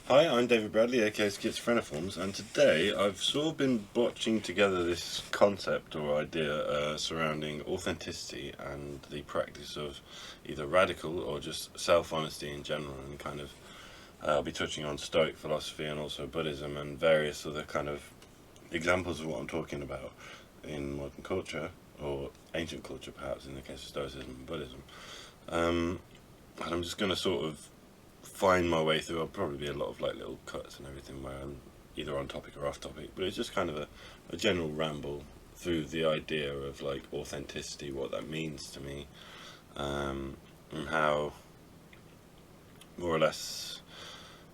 Hi, I'm David Bradley, aka Schizophreniforms, and today I've sort of been botching together this concept or idea surrounding authenticity and the practice of either radical or just self-honesty in general, and kind of I'll be touching on Stoic philosophy and also Buddhism and various other kind of examples of what I'm talking about in modern culture, or ancient culture perhaps in the case of Stoicism and Buddhism. And I'm just going to sort of find my way through. I'll probably be a lot of like little cuts and everything where I'm either on topic or off topic, but it's just kind of a general ramble through the idea of like authenticity, what that means to me, and how more or less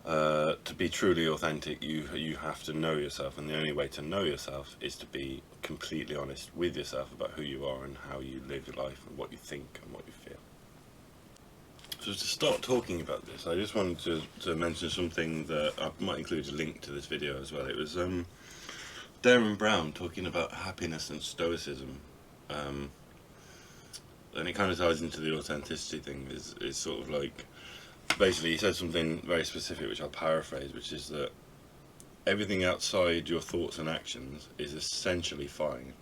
to be truly authentic you have to know yourself, and the only way to know yourself is to be completely honest with yourself about who you are and how you live your life and what you think and what you feel. So to start talking about this, I just wanted to mention something that I might include a link to this video as well. It was Darren Brown talking about happiness and stoicism, and it kind of ties into the authenticity thing. Is sort of like, basically he said something very specific, which I'll paraphrase, which is that everything outside your thoughts and actions is essentially fine.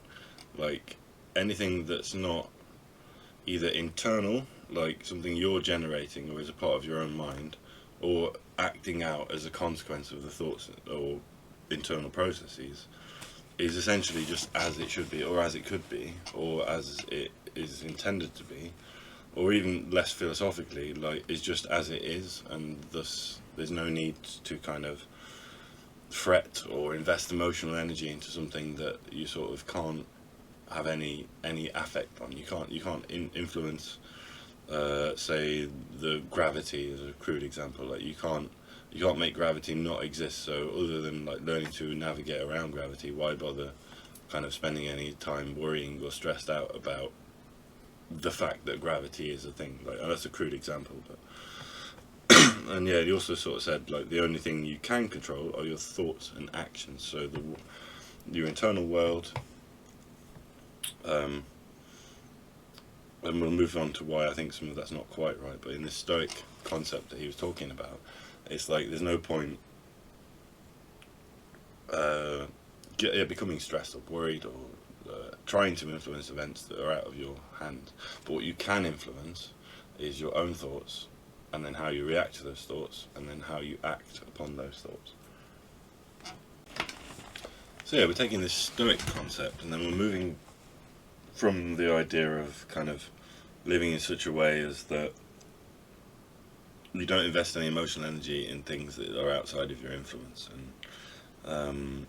Like anything that's not either internal, like something you're generating or as a part of your own mind, or acting out as a consequence of the thoughts or internal processes, is essentially just as it should be, or as it could be, or as it is intended to be, or even less philosophically, like is just as it is, and thus there's no need to kind of fret or invest emotional energy into something that you sort of can't have any affect on. You can't influence, say, the gravity is a crude example. Like you can't make gravity not exist. So other than like learning to navigate around gravity, why bother kind of spending any time worrying or stressed out about the fact that gravity is a thing? Like, and that's a crude example, but and yeah, he also sort of said like the only thing you can control are your thoughts and actions. So your internal world. And we'll move on to why I think some of that's not quite right. But in this Stoic concept that he was talking about, it's like there's no point becoming stressed or worried or trying to influence events that are out of your hands. But what you can influence is your own thoughts, and then how you react to those thoughts, and then how you act upon those thoughts. So yeah, we're taking this Stoic concept, and then we're moving from the idea of kind of living in such a way as that you don't invest any emotional energy in things that are outside of your influence. And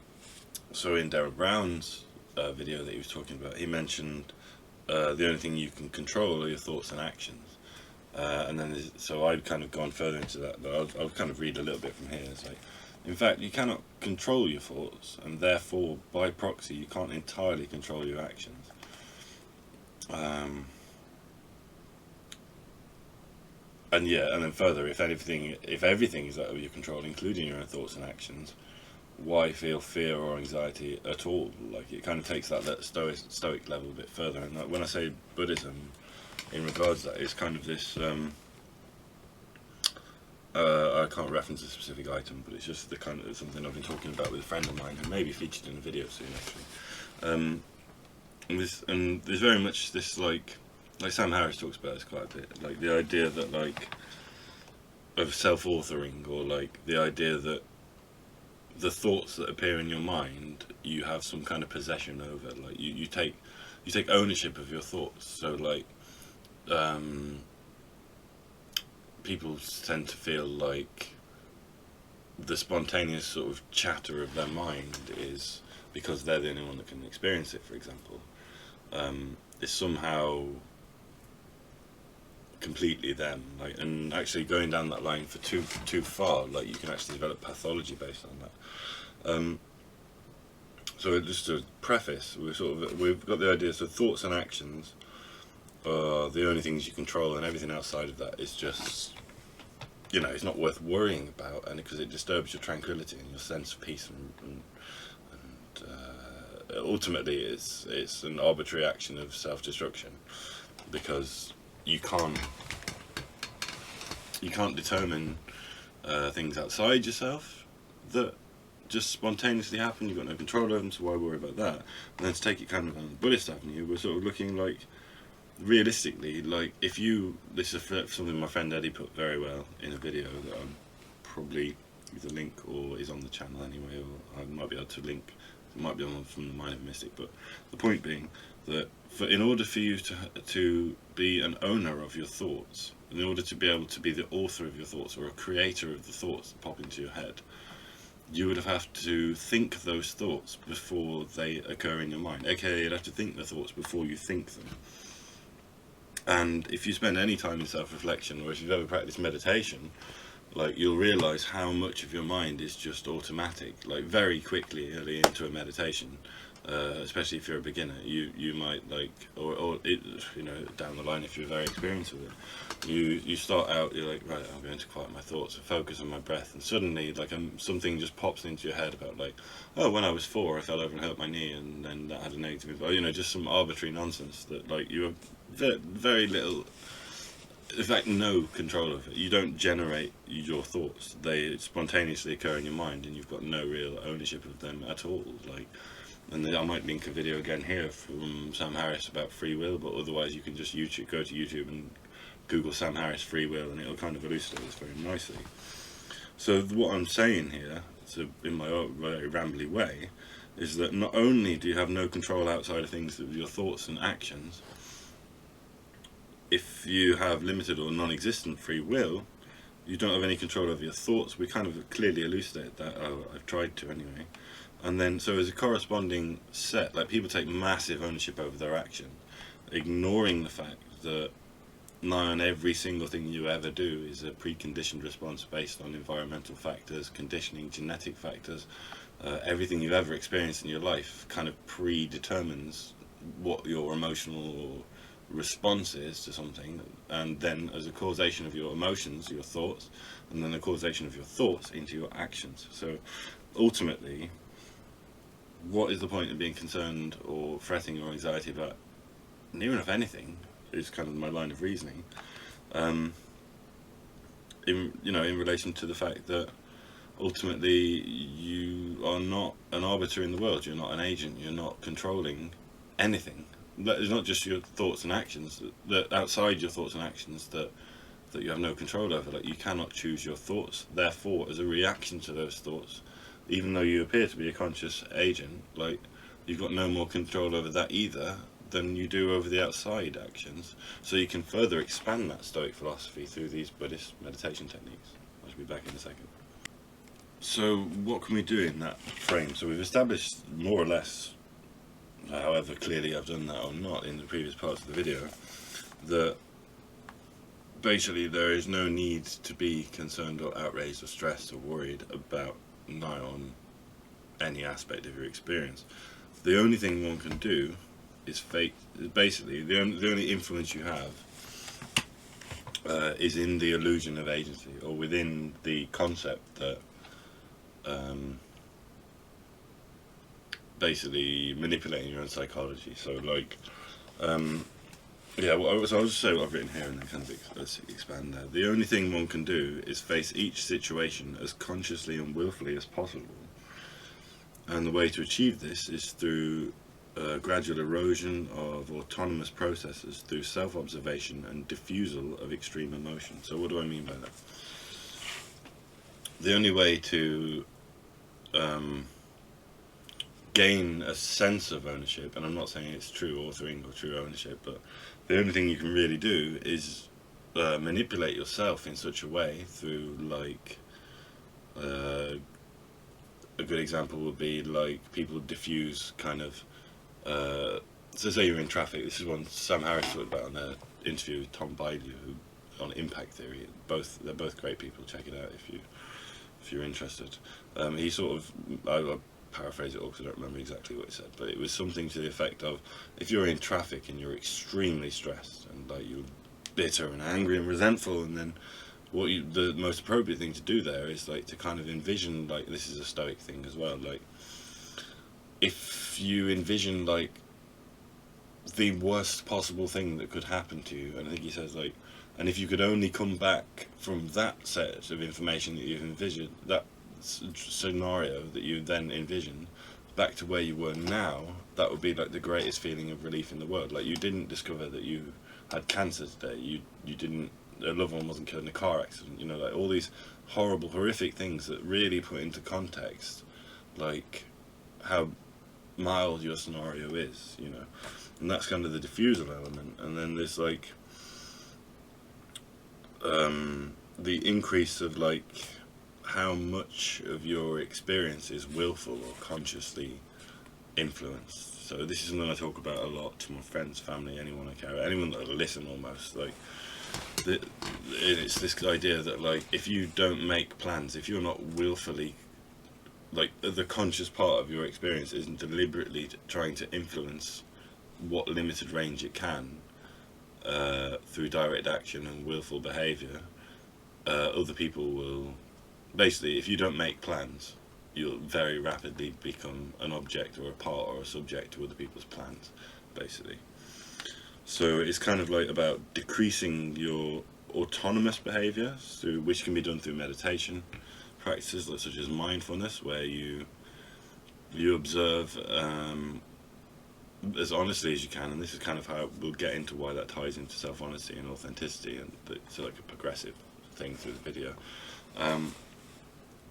so in Darren Brown's video that he was talking about, he mentioned the only thing you can control are your thoughts and actions. And then so I've kind of gone further into that, but I'll kind of read a little bit from here. It's like, in fact, you cannot control your thoughts, and therefore, by proxy, you can't entirely control your actions. And yeah, and then further, if everything is out of your control, including your own thoughts and actions, why feel fear or anxiety at all? Like, it kind of takes that stoic level a bit further. And like, when I say Buddhism, in regards to that, it's kind of this. I can't reference a specific item, but it's just the kind of something I've been talking about with a friend of mine who may be featured in a video soon, actually. And there's very much this like Sam Harris talks about this quite a bit, like the idea that like of self-authoring, or like the idea that the thoughts that appear in your mind you have some kind of possession over. Like you take ownership of your thoughts. So like people tend to feel like the spontaneous sort of chatter of their mind is because they're the only one that can experience it, for example, is somehow completely them. Like, and actually going down that line for too far, like you can actually develop pathology based on that. So just to preface, we've got the idea. So thoughts and actions are the only things you control, and everything outside of that is just, it's not worth worrying about, and because it disturbs your tranquility and your sense of peace, and ultimately it's an arbitrary action of self-destruction, because you can't determine things outside yourself that just spontaneously happen. You've got no control over them, so why worry about that? And then to take it kind of on the Buddhist avenue, we're sort of looking like, realistically, like, if you, this is something my friend Eddie put very well in a video that I'm probably either link or is on the channel anyway, or I might be able to link, it might be on from the Mind of a Mystic, but the point being that in order for you to be an owner of your thoughts, in order to be able to be the author of your thoughts or a creator of the thoughts that pop into your head, you would have to think those thoughts before they occur in your mind, aka you'd have to think the thoughts before you think them. And if you spend any time in self-reflection, or if you've ever practiced meditation, like, you'll realize how much of your mind is just automatic. Like, very quickly early into a meditation, especially if you're a beginner, you might, like, or it, you know, down the line, if you're very experienced with it, you start out, you're like, right, I'm going to quiet my thoughts and focus on my breath, and suddenly, like, something just pops into your head about, like, oh, when I was 4 I fell over and hurt my knee, and then that had a negative impact, or, you know, just some arbitrary nonsense that, like, you have very little, in fact, no control over it. You don't generate your thoughts; they spontaneously occur in your mind, and you've got no real ownership of them at all. Like, and I might link a video again here from Sam Harris about free will, but otherwise you can just go to YouTube and Google Sam Harris free will, and it'll kind of elucidate this very nicely. So what I'm saying here, so in my own very rambly way, is that not only do you have no control outside of things of your thoughts and actions, if you have limited or non-existent free will, you don't have any control over your thoughts. We kind of clearly elucidate that. I've tried to anyway. And then, so as a corresponding set, like, people take massive ownership over their action, ignoring the fact that nigh on every single thing you ever do is a preconditioned response based on environmental factors, conditioning, genetic factors. Everything you've ever experienced in your life kind of predetermines what your emotional response is to something, and then as a causation of your emotions, your thoughts, and then the causation of your thoughts into your actions. So ultimately, what is the point of being concerned or fretting or anxiety about near enough anything, is kind of my line of reasoning, in relation to the fact that ultimately you are not an arbiter in the world, you're not an agent, you're not controlling anything. It's not just your thoughts and actions, that outside your thoughts and actions that you have no control over. Like, you cannot choose your thoughts, therefore as a reaction to those thoughts, even though you appear to be a conscious agent, like, you've got no more control over that either than you do over the outside actions. So you can further expand that Stoic philosophy through these Buddhist meditation techniques. I should be back in a second. So what can we do in that frame? So we've established more or less, however clearly I've done that or not in the previous parts of the video, that basically there is no need to be concerned or outraged or stressed or worried about nigh on any aspect of your experience. The only thing one can do is basically the only influence you have is in the illusion of agency, or within the concept that basically manipulating your own psychology. So, like, so I'll just say what I've written here and then kind of expand there. The only thing one can do is face each situation as consciously and willfully as possible. And the way to achieve this is through gradual erosion of autonomous processes through self-observation and diffusal of extreme emotion. So what do I mean by that? The only way to gain a sense of ownership, and I'm not saying it's true authoring or true ownership, but the only thing you can really do is manipulate yourself in such a way through, like, a good example would be, like, people diffuse kind of, so say you're in traffic. This is one Sam Harris talked about on their interview with Tom Bilyeu, on impact theory. They're both great people. Check it out if you're interested. He sort of, I'll paraphrase it all because I don't remember exactly what he said, but it was something to the effect of, if you're in traffic and you're extremely stressed and, like, you're bitter and angry and resentful, and then the most appropriate thing to do there is, like, to kind of envision, like, this is a Stoic thing as well, like, if you envision, like, the worst possible thing that could happen to you, and I think he says, like, And if you could only come back from that set of information that you've envisioned, that scenario that you then envisioned, back to where you were now, that would be like the greatest feeling of relief in the world. Like, you didn't discover that you had cancer today. You didn't. A loved one wasn't killed in a car accident. You know, like all these horrible, horrific things that really put into context, like how mild your scenario is. You know, and that's kind of the diffusal element. And then there's like the increase of like how much of your experience is willful or consciously influenced. So this is something I talk about a lot to my friends, family, anyone I care about, anyone that will listen almost. Like, it's this idea that like if you don't make plans, if you're not willfully, like the conscious part of your experience isn't deliberately trying to influence what limited range it can through direct action and willful behaviour, other people will, basically, if you don't make plans, you'll very rapidly become an object or a part or a subject to other people's plans, basically. So it's kind of like about decreasing your autonomous behaviour, which can be done through meditation practices such as mindfulness, where you observe as honestly as you can, and this is kind of how we'll get into why that ties into self-honesty and authenticity, and it's like a progressive thing through the video.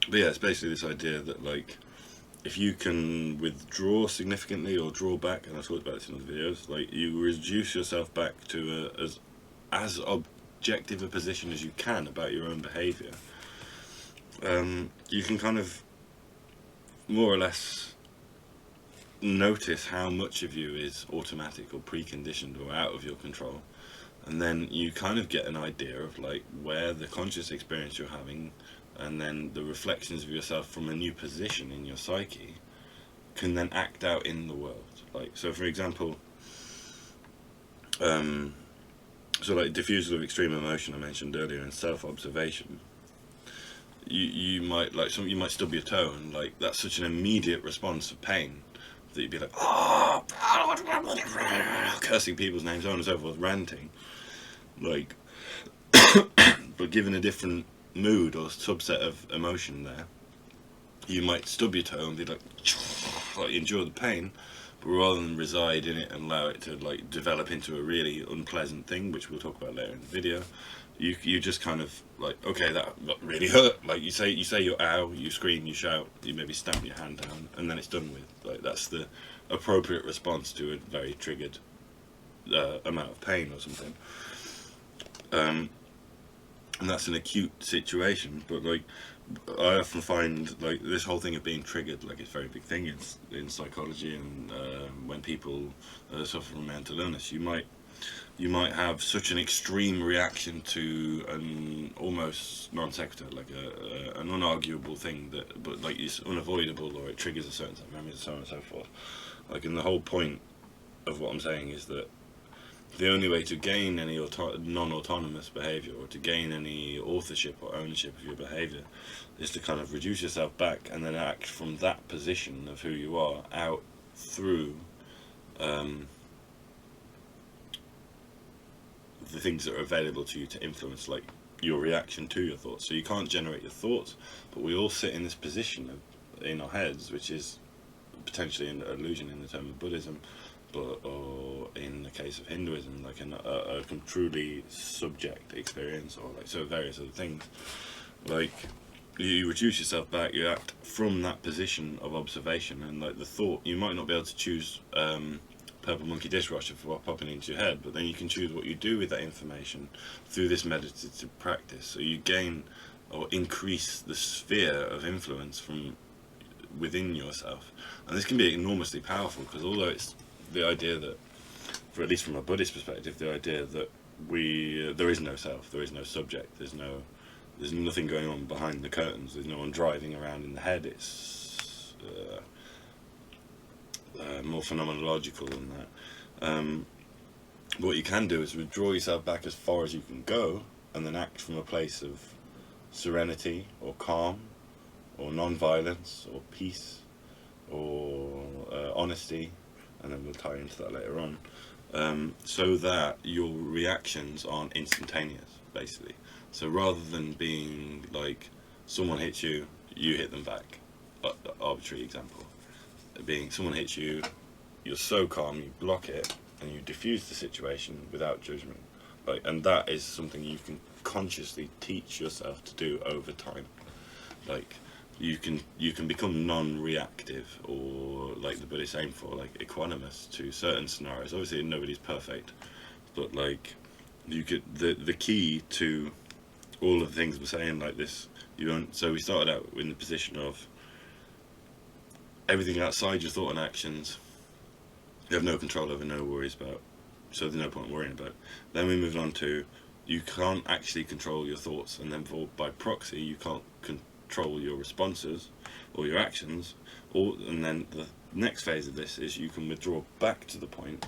But yeah, it's basically this idea that like if you can withdraw significantly or draw back, and I talked about this in other videos, like you reduce yourself back to as objective a position as you can about your own behaviour, you can kind of more or less notice how much of you is automatic or preconditioned or out of your control, and then you kind of get an idea of like where the conscious experience you're having and then the reflections of yourself from a new position in your psyche can then act out in the world. Like, so for example, so like diffusal of extreme emotion I mentioned earlier, and self-observation, you might like you might stub your toe, and like that's such an immediate response of pain that you'd be like, oh, cursing people's names, so on and so forth, ranting, like but given a different mood or subset of emotion there, you might stub your toe and be like endure the pain, but rather than reside in it and allow it to like develop into a really unpleasant thing, which we'll talk about later in the video, you just kind of like, okay, that really hurt, like you say your ow, you scream, you shout, you maybe stamp your hand down, and then it's done with. Like, that's the appropriate response to a very triggered amount of pain or something. And that's an acute situation, but like I often find like this whole thing of being triggered, like it's a very big thing in psychology, and when people suffer from mental illness, you might have such an extreme reaction to an almost non sequitur, like an unarguable thing that, but like it's unavoidable, or it triggers a certain set of memories, and so on and so forth. Like, and the whole point of what I'm saying is that the only way to gain any non-autonomous behaviour, or to gain any authorship or ownership of your behaviour, is to kind of reduce yourself back and then act from that position of who you are out through the things that are available to you to influence, like your reaction to your thoughts. So you can't generate your thoughts, but we all sit in this position in our heads, which is potentially an illusion in the term of Buddhism, or in the case of Hinduism, like a truly subject experience, or like so various other things. Like, you reduce yourself back, you act from that position of observation, and like the thought, you might not be able to choose purple monkey dishwasher for popping into your head, but then you can choose what you do with that information through this meditative practice. So you gain or increase the sphere of influence from within yourself, and this can be enormously powerful, because although it's the idea that, for at least from a Buddhist perspective, the idea that there is no self, there is no subject, there's nothing going on behind the curtains, there's no one driving around in the head, it's more phenomenological than that. What you can do is withdraw yourself back as far as you can go, and then act from a place of serenity or calm or non-violence or peace or honesty, and then we'll tie into that later on. so that your reactions aren't instantaneous, basically. So rather than being like someone hits you, you hit them back. Arbitrary example. Being someone hits you, you're so calm, you block it, and you diffuse the situation without judgment. Like, and that is something you can consciously teach yourself to do over time. Like, you can become non-reactive, or like the Buddhists aim for, like equanimous to certain scenarios. Obviously, nobody's perfect, but like you could the key to all of the things we're saying like this. You don't. So we started out in the position of everything outside your thought and actions. You have no control over, no worries about. So there's no point worrying about. Then we moved on to you can't actually control your thoughts, and then by proxy you can't control your responses or your actions. And then the next phase of this is you can withdraw back to the point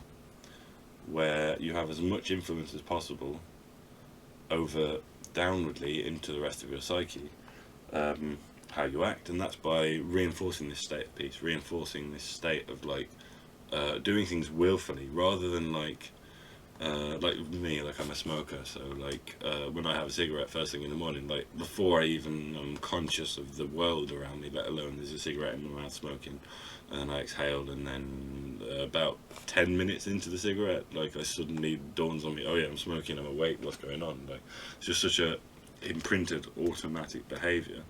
where you have as much influence as possible over downwardly into the rest of your psyche, how you act, and that's by reinforcing this state of peace, reinforcing this state of like doing things willfully rather than like me, like I'm a smoker, so like when I have a cigarette first thing in the morning, like before I even am conscious of the world around me, let alone there's a cigarette in my mouth smoking, and I exhale, and then about 10 minutes into the cigarette, like I suddenly dawns on me, oh yeah, I'm smoking, I'm awake, what's going on? Like it's just such a imprinted automatic behaviour.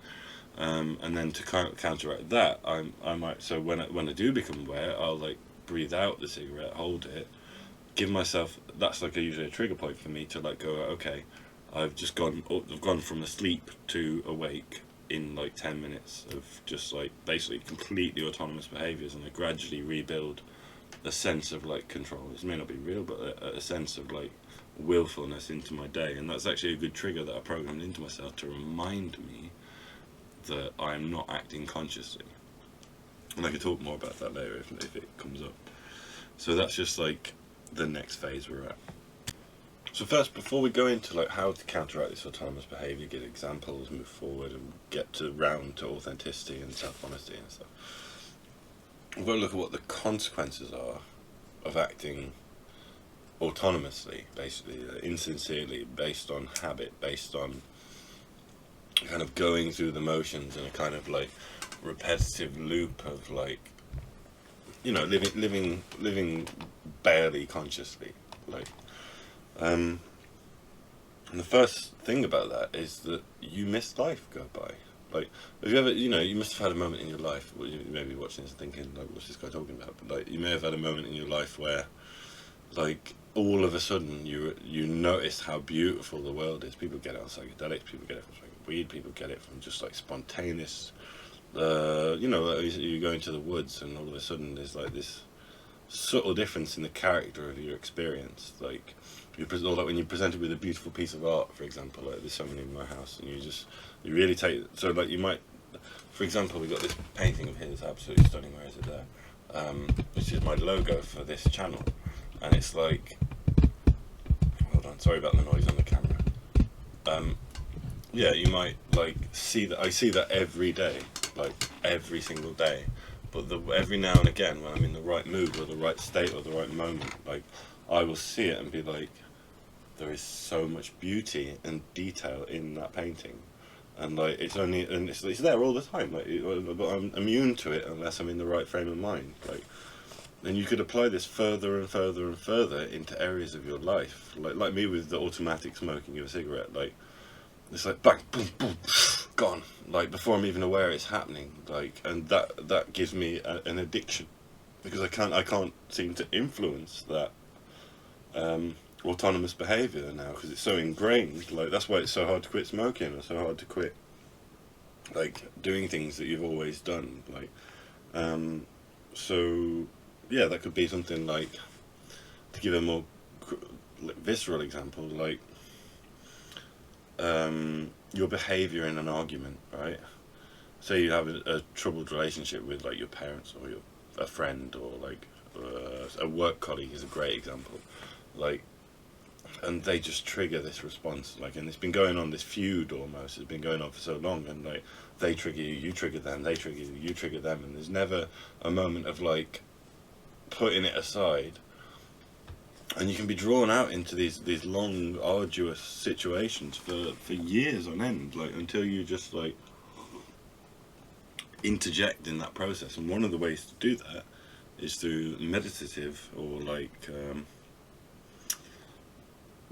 And then to counteract that, I might, so when I do become aware, I'll like breathe out the cigarette, hold it, give myself, that's like usually a trigger point for me to like go, okay, I've gone from asleep to awake in like 10 minutes of just like basically completely autonomous behaviours, and I gradually rebuild a sense of like control. This may not be real, but a sense of like willfulness into my day, and that's actually a good trigger that I programmed into myself to remind me that I'm not acting consciously. And I can talk more about that later if it comes up. So that's just like the next phase we're at. So first, before we go into like how to counteract this autonomous behaviour, get examples, move forward, and get to round to authenticity and self-honesty and stuff, we've got to look at what the consequences are of acting autonomously, basically, insincerely, based on habit, based on kind of going through the motions in a kind of like repetitive loop of like, you know, living barely consciously, like, and the first thing about that is that you miss life go by. Like, have you ever, you know, you must have had a moment in your life, well, you may be watching this and thinking, like, what's this guy talking about? But like, you may have had a moment in your life where, like, all of a sudden you notice how beautiful the world is. People get it on psychedelics, people get it from smoking weed, people get it from just like spontaneous, you know, you go into the woods and all of a sudden there's like this subtle difference in the character of your experience. Like, or like when you're presented with a beautiful piece of art, for example, like there's so many in my house, and you really take, so like you might, for example, we got this painting of his, absolutely stunning, where is it there, which is my logo for this channel, and it's like, hold on, sorry about the noise on the camera, yeah, you might like see that, I see that every day, like every single day, but every now and again when I'm in the right mood or the right state or the right moment, like I will see it and be like, there is so much beauty and detail in that painting, and like it's there all the time, like but I'm immune to it unless I'm in the right frame of mind. Like, then you could apply this further and further and further into areas of your life, like me with the automatic smoking of a cigarette. Like, it's like bang, boom, boom, gone, like before I'm even aware it's happening. Like, and that gives me an addiction, because I can't seem to influence that autonomous behaviour now, because it's so ingrained. Like, that's why it's so hard to quit smoking, or so hard to quit like doing things that you've always done. Like, so yeah, that could be something like, to give a more visceral example, like your behaviour in an argument, right? Say you have a troubled relationship with like your parents or a friend, or like a work colleague is a great example. Like, and they just trigger this response, like, and it's been going on, this feud almost has been going on for so long, and like they trigger you, you trigger them, they trigger you, you trigger them, and there's never a moment of like putting it aside And you can be drawn out into these long, arduous situations for years on end, like until you just like interject in that process. And one of the ways to do that is through meditative or like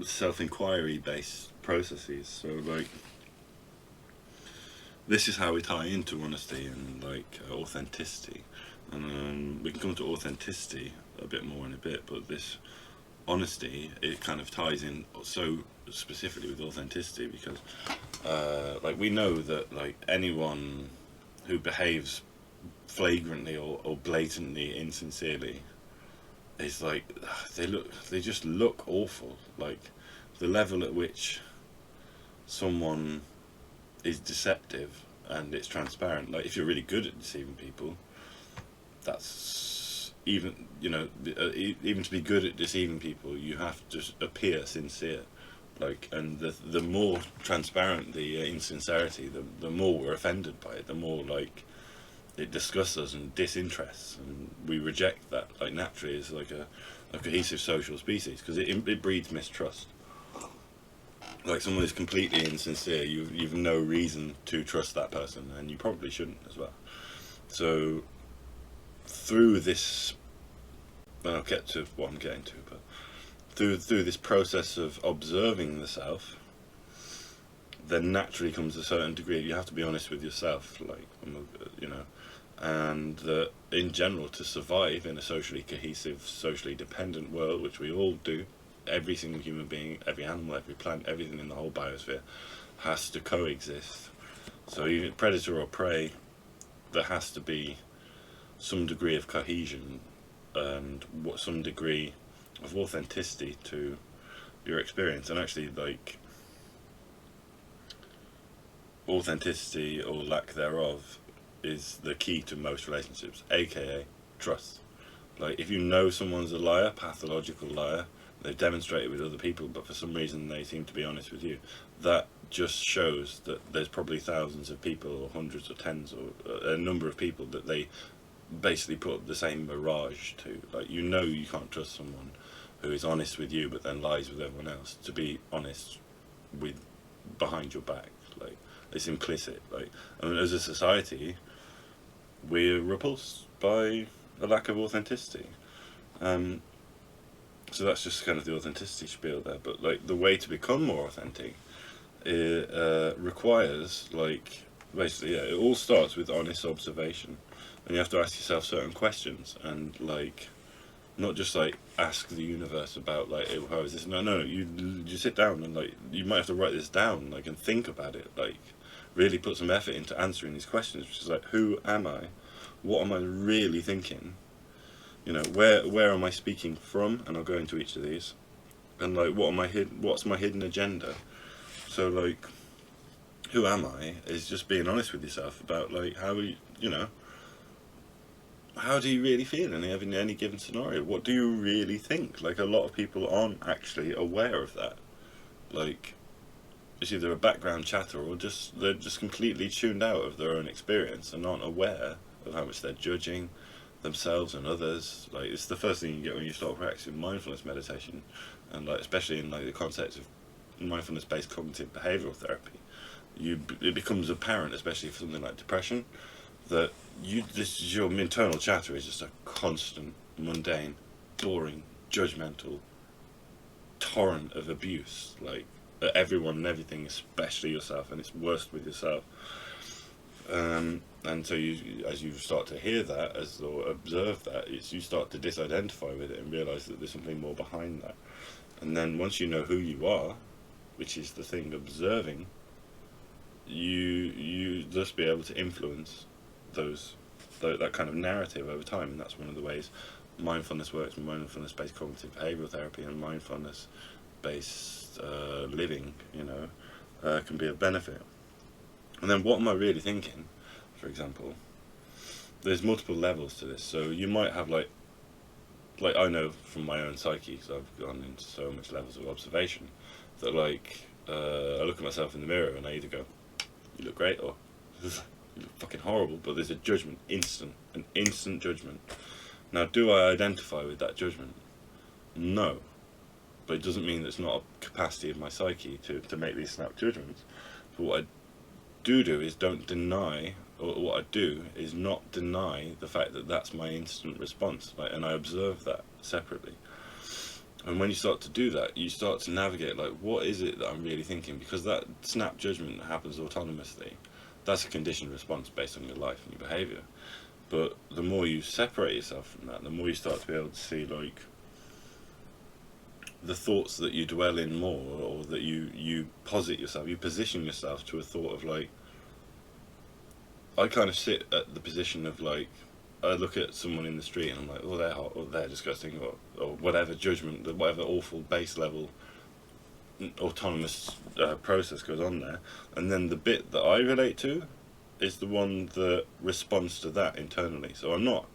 self-inquiry based processes. So like this is how we tie into honesty and like authenticity. And we can come to authenticity a bit more in a bit, but this honesty, it kind of ties in so specifically with authenticity because like we know that like anyone who behaves flagrantly or blatantly insincerely is like they just look awful. Like the level at which someone is deceptive and it's transparent, like if you're really good at deceiving people, that's even, you know, even to be good at deceiving people you have to appear sincere. Like, and the more transparent the insincerity, the more we're offended by it, the more like it disgusts us and disinterests, and we reject that like naturally as like a cohesive social species because it breeds mistrust. Like someone is completely insincere, you've no reason to trust that person, and you probably shouldn't as well. So through this, well, I'll get to what I'm getting to, but through this process of observing the self, then naturally comes a certain degree. You have to be honest with yourself, like, you know, and that in general, to survive in a socially cohesive, socially dependent world, which we all do, every single human being, every animal, every plant, everything in the whole biosphere has to coexist. So even predator or prey, there has to be some degree of cohesion and some degree of authenticity to your experience. And actually, like, authenticity or lack thereof is the key to most relationships, aka trust. Like, if you know someone's a liar, pathological liar, they've demonstrated with other people, but for some reason they seem to be honest with you, that just shows that there's probably thousands of people, or hundreds or tens, or a number of people that they basically put the same mirage to. Like, you know, you can't trust someone who is honest with you but then lies with everyone else to be honest with behind your back. Like, it's implicit. Like, I mean, as a society, we're repulsed by a lack of authenticity. So that's just kind of the authenticity spiel there. But like, the way to become more authentic, it requires, like, basically, yeah, it all starts with honest observation, and you have to ask yourself certain questions, and like, not just like ask the universe about like, how is this? No, you sit down and like, you might have to write this down, like, and think about it, like, really put some effort into answering these questions, which is like, who am I? What am I really thinking? You know, where am I speaking from? And I'll go into each of these. And like, what's my hidden agenda? So like, who am I is just being honest with yourself about like, you know, how do you really feel in any given scenario? What do you really think? Like, a lot of people aren't actually aware of that. Like, it's either a background chatter or just they're just completely tuned out of their own experience and aren't aware of how much they're judging themselves and others. Like, it's the first thing you get when you start practicing mindfulness meditation, and like, especially in like the concept of mindfulness-based cognitive behavioral therapy, it becomes apparent, especially for something like depression, that your internal chatter is just a constant, mundane, boring, judgmental torrent of abuse, like, at everyone and everything, especially yourself, and it's worst with yourself. And so as you start to hear that, or observe that, you start to disidentify with it and realize that there's something more behind that. And then once you know who you are, which is the thing observing, you just be able to influence that kind of narrative over time. And that's one of the ways mindfulness works, mindfulness-based cognitive behavioral therapy and mindfulness-based living, you know, can be of benefit. And then, what am I really thinking, for example? There's multiple levels to this. So you might have like I know from my own psyche, because I've gone into so much levels of observation, that like, I look at myself in the mirror and I either go, you look great, or you look fucking horrible. But there's a judgment, an instant judgment. Now, do I identify with that judgment? No. but it doesn't mean there's not a capacity of my psyche to make these snap judgments. But what I do is don't deny, or what I do is not deny the fact that that's my instant response, like, and I observe that separately. And when you start to do that, you start to navigate, like, what is it that I'm really thinking? Because that snap judgment that happens autonomously, that's a conditioned response based on your life and your behaviour. But the more you separate yourself from that, the more you start to be able to see, like, the thoughts that you dwell in more, or that you posit yourself, you position yourself to a thought of, like, I kind of sit at the position of, like, I look at someone in the street and I'm like, oh, they're hot, or they're disgusting, or whatever judgment, whatever awful base level autonomous process goes on there. And then the bit that I relate to is the one that responds to that internally. So I'm not,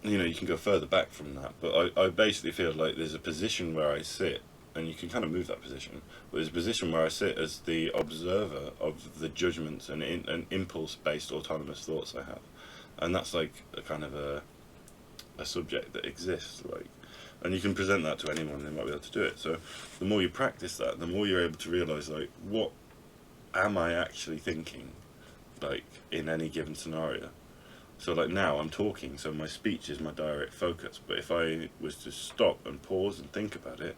you can go further back from that, but I basically feel like there's a position where I sit, and you can kind of move that position, but there's a position where I sit as the observer of the judgments and impulse-based autonomous thoughts I have. And that's like a kind of a subject that exists, like, and you can present that to anyone, they might be able to do it. So the more you practice that, the more you're able to realize, like, what am I actually thinking, like, in any given scenario. So, like, now I'm talking, so my speech is my direct focus, but if I was to stop and pause and think about it,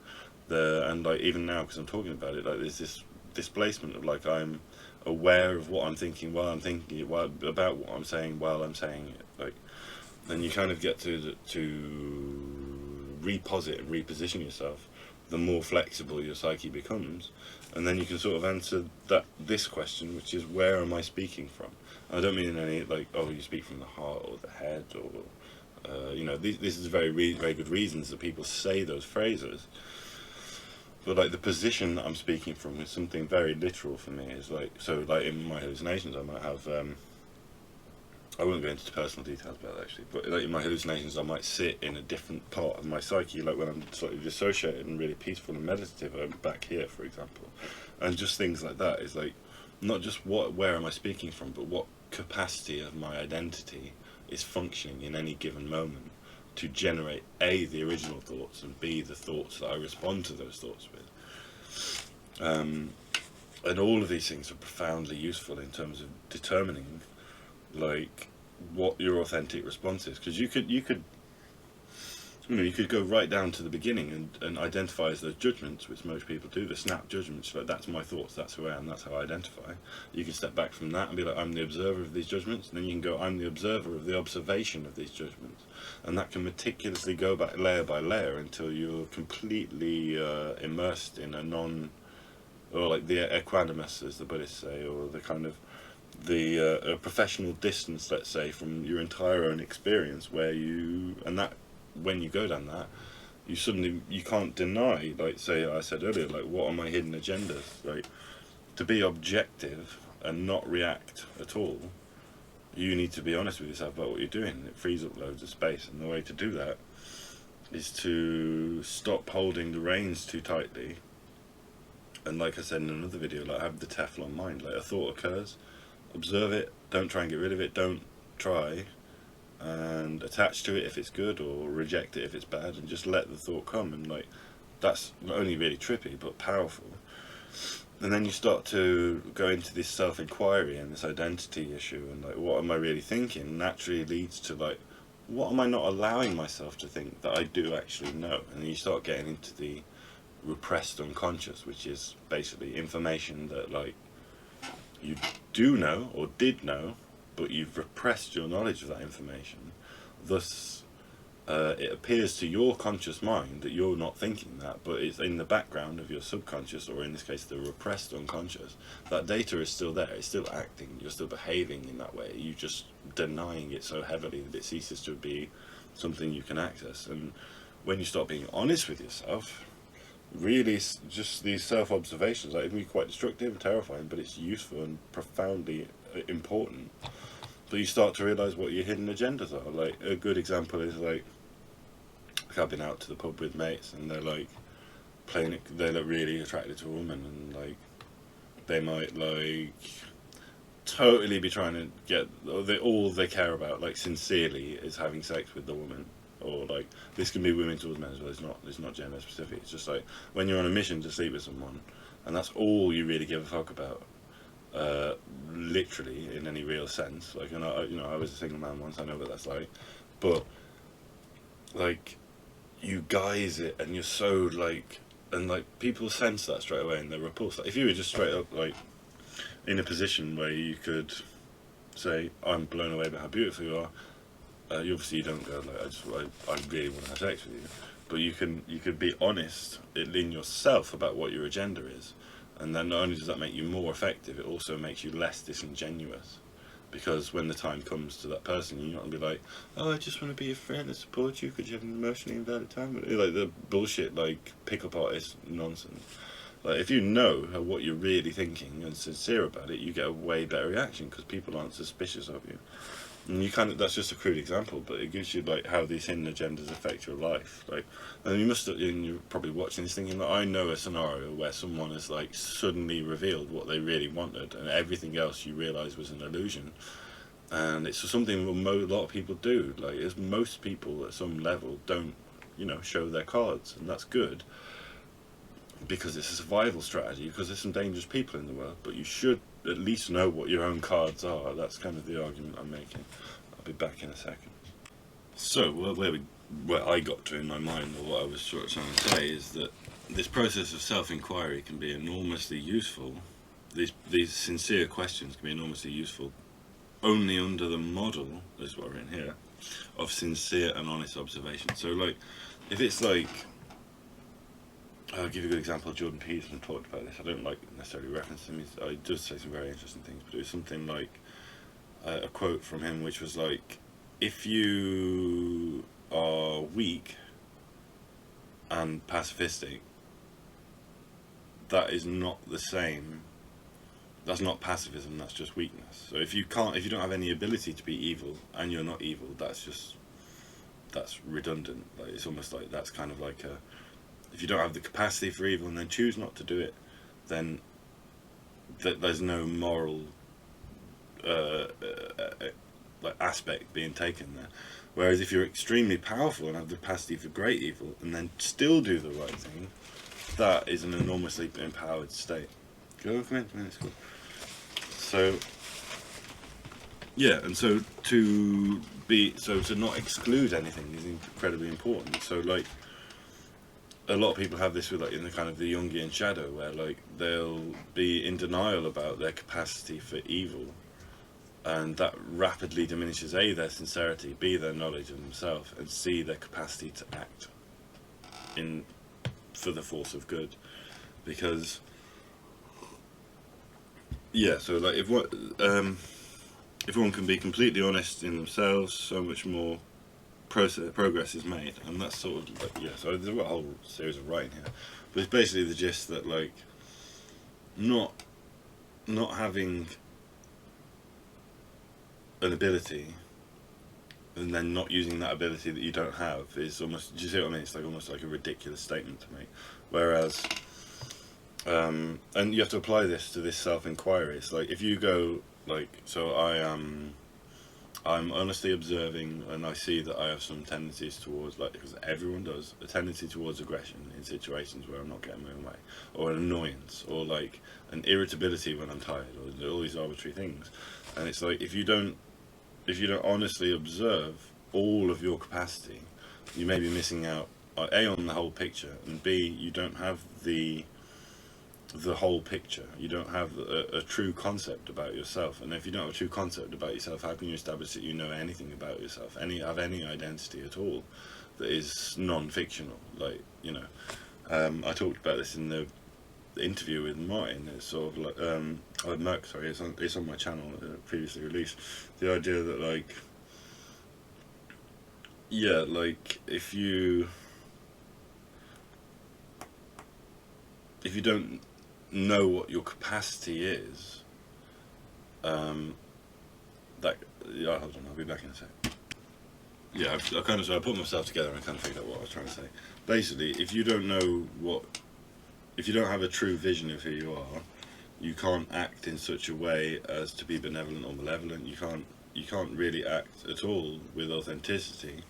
and, like, even now, because I'm talking about it, like, there's this displacement of, like, I'm aware of what I'm thinking while I'm thinking it, about what I'm saying while I'm saying it, like, then you kind of get to reposit and reposition yourself, the more flexible your psyche becomes, and then you can sort of answer this question, which is, where am I speaking from? I don't mean in any, like, oh, you speak from the heart or the head, or this is very good reasons that people say those phrases. But, like, the position that I'm speaking from is something very literal for me. Is like, so, like, in my hallucinations, I might have, I won't go into personal details about that, actually, but, like, in my hallucinations, I might sit in a different part of my psyche, like when I'm slightly dissociated and really peaceful and meditative, I'm back here, for example. And just things like that is, like, not just where am I speaking from, but what capacity of my identity is functioning in any given moment to generate A, the original thoughts, and B, the thoughts that I respond to those thoughts with. And all of these things are profoundly useful in terms of determining, like, what your authentic response is, because you could go right down to the beginning and identify as those judgments, which most people do, the snap judgments, like, that's my thoughts, that's who I am, that's how I identify. You can step back from that and be like, I'm the observer of these judgments, and then you can go, I'm the observer of the observation of these judgments, and that can meticulously go back layer by layer until you're completely immersed in or like the equanimous, as the Buddhists say, or the kind of a professional distance, let's say, from your entire own experience, when you go down that, you can't deny, like, say I said earlier, like, what are my hidden agendas? Like, to be objective and not react at all, you need to be honest with yourself about what you're doing. It frees up loads of space, and the way to do that is to stop holding the reins too tightly. And, like I said in another video, like, have the Teflon mind. Like, a thought occurs, observe it, don't try and get rid of it, don't try and attach to it if it's good, or reject it if it's bad, and just let the thought come. And, like, that's not only really trippy but powerful. And then you start to go into this self-inquiry and this identity issue, and, like, what am I really thinking, naturally leads to, like, what am I not allowing myself to think that I do actually know? And you start getting into the repressed unconscious, which is basically information that, like, you do know or did know, but you've repressed your knowledge of that information. Thus, it appears to your conscious mind that you're not thinking that, but it's in the background of your subconscious, or in this case the repressed unconscious. That data is still there, it's still acting, you're still behaving in that way, you're just denying it so heavily that it ceases to be something you can access. And when you start being honest with yourself, really, just these self-observations, like, it can be quite destructive and terrifying, but it's useful and profoundly important. But you start to realise what your hidden agendas are. Like, a good example is, like, I've been out to the pub with mates, and they're, like, they look really attracted to a woman, and, like, they might, like, totally be trying to get, all they care about, like, sincerely, is having sex with the woman. or like this can be women towards men as well. It's not gender specific. It's just like when you're on a mission to sleep with someone, and that's all you really give a fuck about, literally in any real sense. Like, and I was a single man once. I know what that's like, but like you guise it, and you're so like, and like people sense that straight away, and they're repulsed. Like, if you were just straight up like in a position where you could say, "I'm blown away by how beautiful you are," you obviously don't go like, I really want to have sex with you," but you could be honest in yourself about what your agenda is, and then not only does that make you more effective, it also makes you less disingenuous, because when the time comes to that person, you're not gonna be like, "Oh, I just want to be your friend and support you because you have an emotionally invalid time," like the bullshit like pickup artist nonsense. Like, if you know what you're really thinking and sincere about it, you get a way better reaction because people aren't suspicious of you. And you kind of, that's just a crude example, but it gives you like how these hidden agendas affect your life. Like, and you're probably watching this thinking, like, I know a scenario where someone has like suddenly revealed what they really wanted, and everything else you realise was an illusion. And it's something a lot of people do. Like, as most people at some level don't, show their cards, and that's good because it's a survival strategy, because there's some dangerous people in the world, but you should at least know what your own cards are. That's kind of the argument I'm making. I'll be back in a second. So, where I got to in my mind, or what I was sort of trying to say, is that this process of self-inquiry can be enormously useful. These sincere questions can be enormously useful only under the model, is what we're in here, of sincere and honest observation. So, like, if it's like, I'll give you a good example. Jordan Peterson talked about this. I don't like necessarily reference him. He does say some very interesting things, but it was something like a quote from him, which was like, if you are weak and pacifistic, that is not the same. That's not pacifism. That's just weakness. So if you don't have any ability to be evil and you're not evil, that's redundant. Like, it's almost like that's kind of like a, if you don't have the capacity for evil and then choose not to do it, then there's no moral like aspect being taken there. Whereas if you're extremely powerful and have the capacity for great evil and then still do the right thing, that is an enormously empowered state. Come in, it's cool. So yeah, and so to not exclude anything is incredibly important. So like, a lot of people have this with like in the kind of the Jungian shadow, where like they'll be in denial about their capacity for evil, and that rapidly diminishes A, their sincerity, B, their knowledge of themselves, and C, their capacity to act for the force of good. Because so like if one can be completely honest in themselves, so much more progress is made. And that's sort of like, so there's a whole series of writing here, but it's basically the gist that like not having an ability and then not using that ability that you don't have is almost, do you see what I mean? It's like almost like a ridiculous statement to make. Whereas and you have to apply this to this self-inquiry. It's like, if you go like, so I'm honestly observing, and I see that I have some tendencies towards, like, because everyone does, a tendency towards aggression in situations where I'm not getting my own way, or an annoyance, or like an irritability when I'm tired, or all these arbitrary things. And it's like, if you don't honestly observe all of your capacity, you may be missing out, A, on the whole picture, and B, you don't have the whole picture. You don't have a true concept about yourself, and if you don't have a true concept about yourself, how can you establish that you know anything about yourself, have any identity at all that is non-fictional? Like, I talked about this in the interview with Martin. It's sort of like Merck, sorry, it's on my channel, previously released. The idea that like, like if you don't know what your capacity is, hold on, I'll be back in a sec. I put myself together and I kind of figured out what I was trying to say. Basically, if you don't have a true vision of who you are, you can't act in such a way as to be benevolent or malevolent. You can't really act at all with authenticity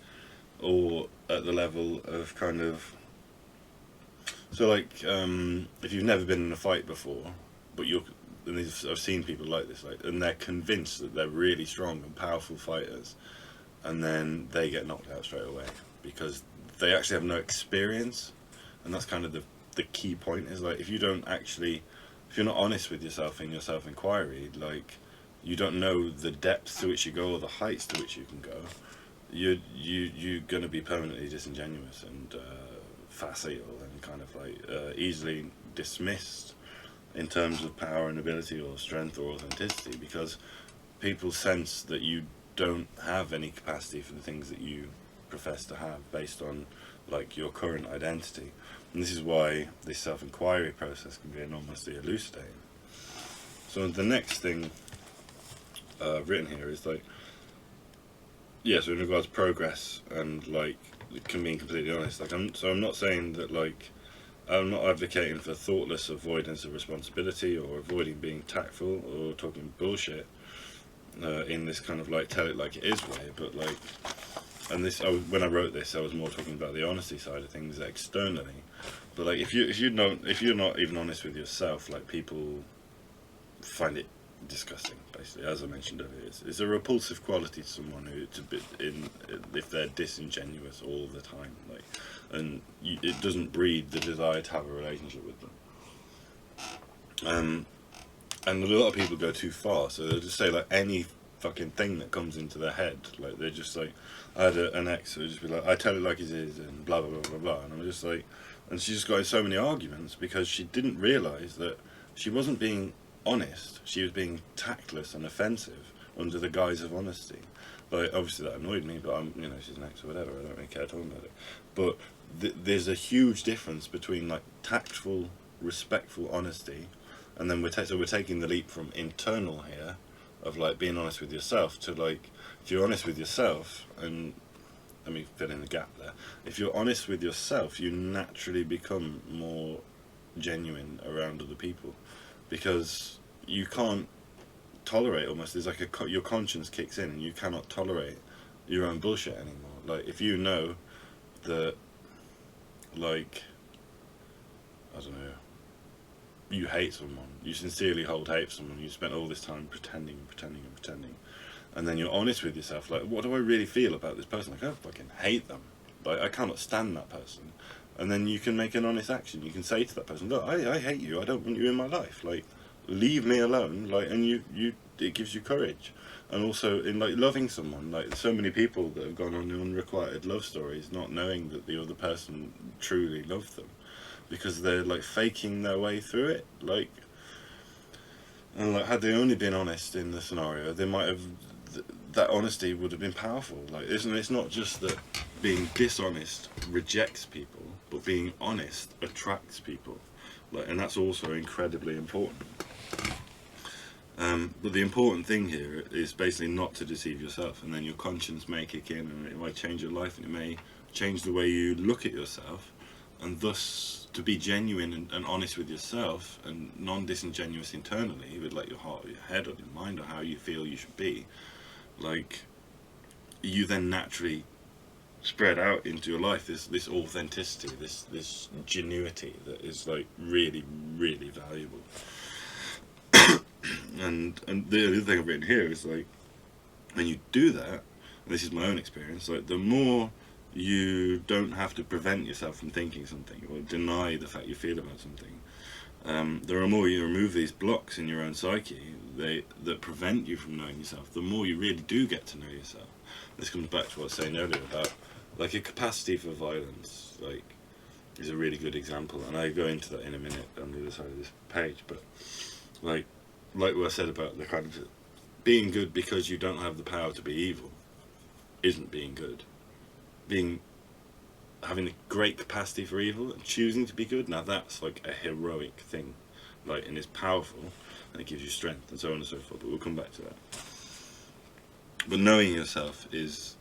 or at the level of kind of, so like if you've never been in a fight before, but and I've seen people like this, like, and they're convinced that they're really strong and powerful fighters, and then they get knocked out straight away because they actually have no experience. And that's kind of the key point, is like, if you're not honest with yourself in your self-inquiry, like, you don't know the depths to which you go or the heights to which you can go, you're going to be permanently disingenuous and facile and kind of like easily dismissed in terms of power and ability or strength or authenticity, because people sense that you don't have any capacity for the things that you profess to have based on like your current identity. And this is why this self-inquiry process can be enormously elucidating. So the next thing written here is like, so in regards to progress and like can being completely honest, like I'm not saying that, like, I'm not advocating for thoughtless avoidance of responsibility or avoiding being tactful or talking bullshit in this kind of like tell it like it is way, but like, and this, when I wrote this, I was more talking about the honesty side of things externally. But like, if you're not even honest with yourself, like, people find it disgusting. Basically, as I mentioned earlier, it's a repulsive quality to someone if they're disingenuous all the time, like, and it doesn't breed the desire to have a relationship with them. And a lot of people go too far, so they'll just say like any fucking thing that comes into their head. Like, they're just like, I had an ex who would just be like, I tell it like it is, and blah blah blah blah blah, and I'm just like, and she just got in so many arguments because she didn't realise that she wasn't being honest, she was being tactless and offensive under the guise of honesty. Like, obviously that annoyed me, but she's an ex or whatever, I don't really care talking about it. But there's a huge difference between like tactful, respectful honesty, and then we're taking the leap from internal here, of like being honest with yourself, to like, if you're honest with yourself, and let me fill in the gap there, if you're honest with yourself, you naturally become more genuine around other people, because you can't tolerate, almost, there's like your conscience kicks in and you cannot tolerate your own bullshit anymore. Like, if you know that, like, I don't know, you hate someone, you sincerely hold hate for someone, you spent all this time pretending and pretending and pretending, and then you're honest with yourself, like, what do I really feel about this person? Like, I fucking hate them, like, I cannot stand that person. And then you can make an honest action. You can say to that person, look, I hate you, I don't want you in my life, like, leave me alone. Like, and it gives you courage. And also in like loving someone, like, so many people that have gone on unrequited love stories not knowing that the other person truly loved them, because they're like faking their way through it, like, and like, had they only been honest in the scenario, they might have, that honesty would have been powerful. Like, it's not just that being dishonest rejects people, but being honest attracts people, like, and that's also incredibly important. But the important thing here is basically not to deceive yourself, and then your conscience may kick in and it might change your life, and it may change the way you look at yourself, and thus to be genuine and honest with yourself and non-disingenuous internally with like your heart or your head or your mind or how you feel you should be, like, you then naturally spread out into your life this authenticity, this genuity that is like really, really valuable. and the other thing I've written here is like, when you do that, and this is my own experience, like, the more you don't have to prevent yourself from thinking something or deny the fact you feel about something, the more you remove these blocks in your own psyche that prevent you from knowing yourself, the more you really do get to know yourself. This comes back to what I was saying earlier about like a capacity for violence, like, is a really good example, and I go into that in a minute on the other side of this page. But like what I said about the kind of being good because you don't have the power to be evil isn't being good. Having a great capacity for evil and choosing to be good, now that's like a heroic thing, like, and it's powerful and it gives you strength and so on and so forth, but we'll come back to that. But knowing yourself is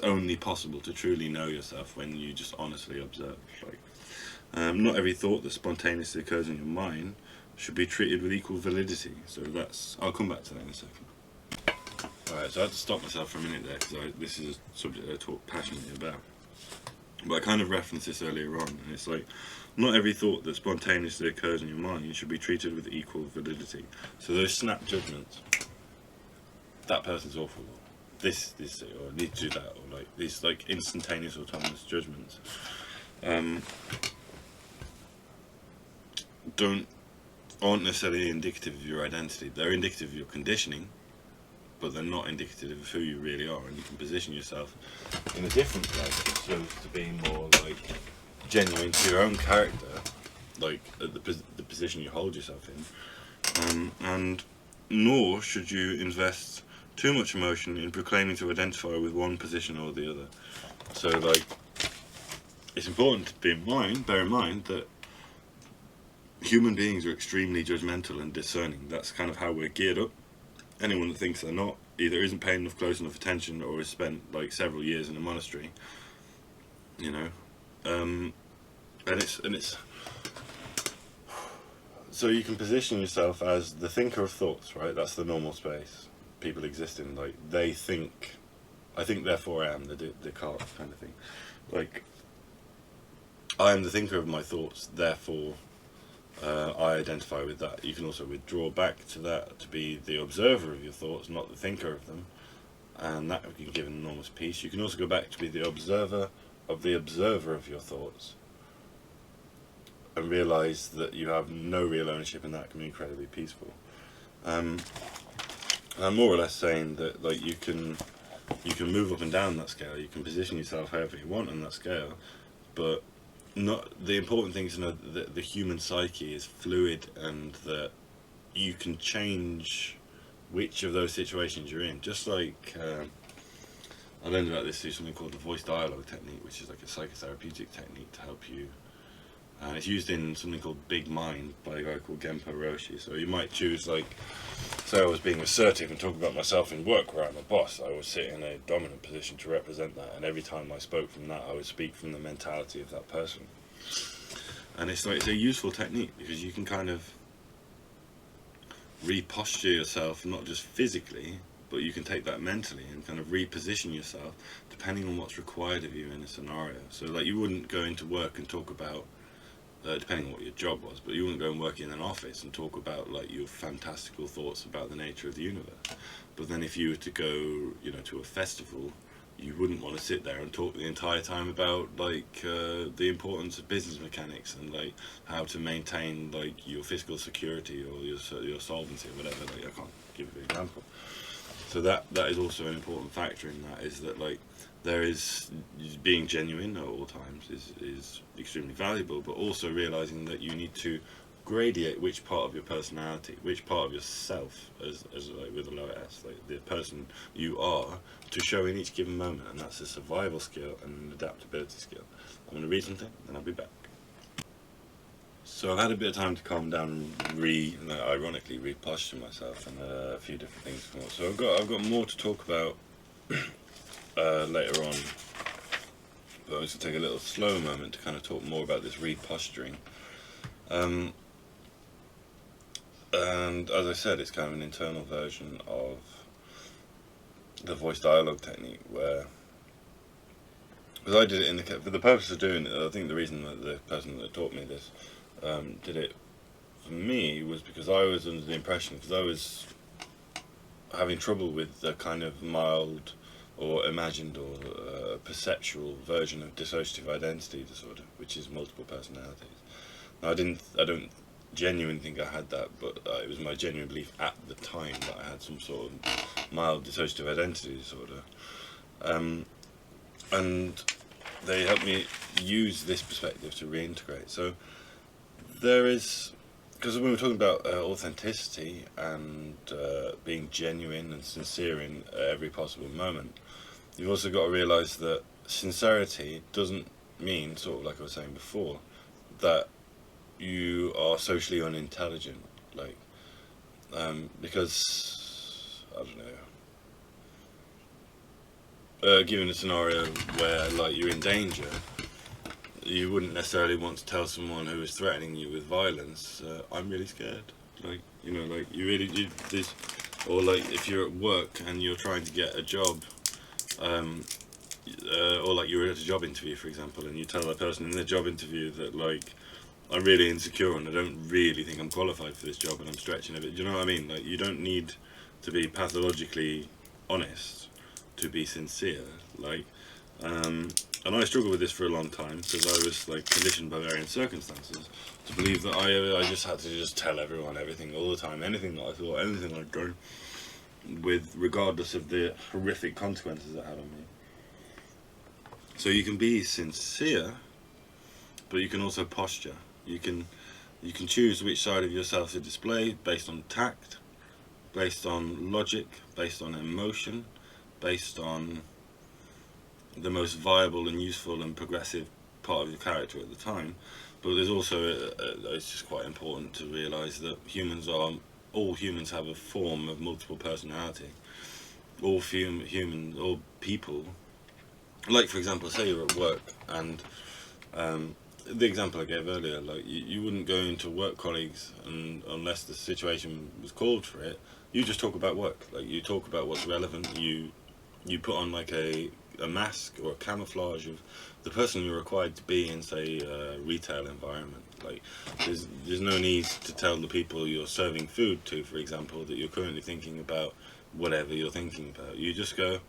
only possible to truly know yourself when you just honestly observe. Like, not every thought that spontaneously occurs in your mind should be treated with equal validity. So I'll come back to that in a second. Alright, so I had to stop myself for a minute there because this is a subject I talk passionately about. But I kind of referenced this earlier on, and it's like, not every thought that spontaneously occurs in your mind should be treated with equal validity. So those snap judgments, that person's awful, or this, or need to do that, or like these like instantaneous autonomous judgments, aren't necessarily indicative of your identity. They're indicative of your conditioning, but they're not indicative of who you really are, and you can position yourself in a different place so as to be more like genuine to your own character, like at the position you hold yourself in, and nor should you invest too much emotion in proclaiming to identify with one position or the other. So like, it's important to bear in mind that human beings are extremely judgmental and discerning. That's kind of how we're geared up. Anyone that thinks they're not either isn't paying enough close enough attention or has spent like several years in a monastery, you know. And it's so you can position yourself as the thinker of thoughts, right? That's the normal space people exist in. Like, they think, I think therefore I am, the Descartes kind of thing. Like, I am the thinker of my thoughts, therefore I identify with that. You can also withdraw back to that to be the observer of your thoughts, not the thinker of them, and that can give an enormous peace. You can also go back to be the observer of your thoughts, and realise that you have no real ownership, and that can be incredibly peaceful. And I'm more or less saying that like you can move up and down that scale. You can position yourself however you want on that scale, but not the important thing is to know that the human psyche is fluid, and that you can change which of those situations you're in. Just like I learned about this through something called the voice dialogue technique, which is like a psychotherapeutic technique to help you. And it's used in something called Big Mind by a guy called Genpo Roshi. So you might choose, like, say I was being assertive and talking about myself in work where I'm a boss, I would sit in a dominant position to represent that, and every time I spoke from that, I would speak from the mentality of that person. And it's like, it's a useful technique because you can kind of reposture yourself, not just physically, but you can take that mentally and kind of reposition yourself depending on what's required of you in a scenario. So like, you wouldn't go into work and talk about depending on what your job was, but you wouldn't go and work in an office and talk about like your fantastical thoughts about the nature of the universe. But then if you were to go, you know, to a festival, you wouldn't want to sit there and talk the entire time about like the importance of business mechanics and like how to maintain like your fiscal security or your solvency or whatever. Like, I can't give you an example. So that is also an important factor in that, is that like there is being genuine at all times is extremely valuable, but also realizing that you need to gradiate which part of your personality, which part of yourself, as like with a lower s, like the person you are, to show in each given moment, and that's a survival skill and an adaptability skill. I'm going to read something, and I'll be back. So I've had a bit of time to calm down and ironically reposture myself and a few different things come up. So I've got more to talk about later on, but I'm just going to take a little slow moment to kind of talk more about this reposturing. And as I said, it's kind of an internal version of the voice dialogue technique, where, because I did it for the purpose of doing it. I think the reason that the person that taught me this did it for me was because I was under the impression, because I was having trouble with the kind of mild or imagined or perceptual version of dissociative identity disorder, which is multiple personalities. Now, I don't genuinely think I had that, but it was my genuine belief at the time that I had some sort of mild dissociative identity disorder. And they helped me use this perspective to reintegrate. So there is, because when we're talking about authenticity and being genuine and sincere in every possible moment, you've also got to realise that sincerity doesn't mean, sort of like I was saying before, that you are socially unintelligent, like, because, I don't know, given a scenario where, like, you're in danger, you wouldn't necessarily want to tell someone who is threatening you with violence, I'm really scared. Like, you know, like, Or like if you're at work and you're trying to get a job, um, or like you're at a job interview, for example, and you tell that person in the job interview that like I'm really insecure and I don't really think I'm qualified for this job and I'm stretching a bit. Do you know what I mean? Like you don't need to be pathologically honest to be sincere. Like, and I struggled with this for a long time because I was like conditioned by varying circumstances to believe that I just had to just tell everyone everything all the time, anything that I thought, anything I'd done, with regardless of the horrific consequences it had on me. So you can be sincere, but you can also posture. You can choose which side of yourself to display based on tact, based on logic, based on emotion, based on the most viable and useful and progressive part of your character at the time. But there's also it's just quite important to realise that all humans have a form of multiple personality. All all people, like for example, say you're at work and the example I gave earlier, like you wouldn't go into work colleagues and unless the situation was called for it. You just talk about work. Like you talk about what's relevant. You put on like a mask or a camouflage of the person you're required to be in, say, a retail environment. Like there's no need to tell the people you're serving food to, for example, that you're currently thinking about whatever you're thinking about. You just go,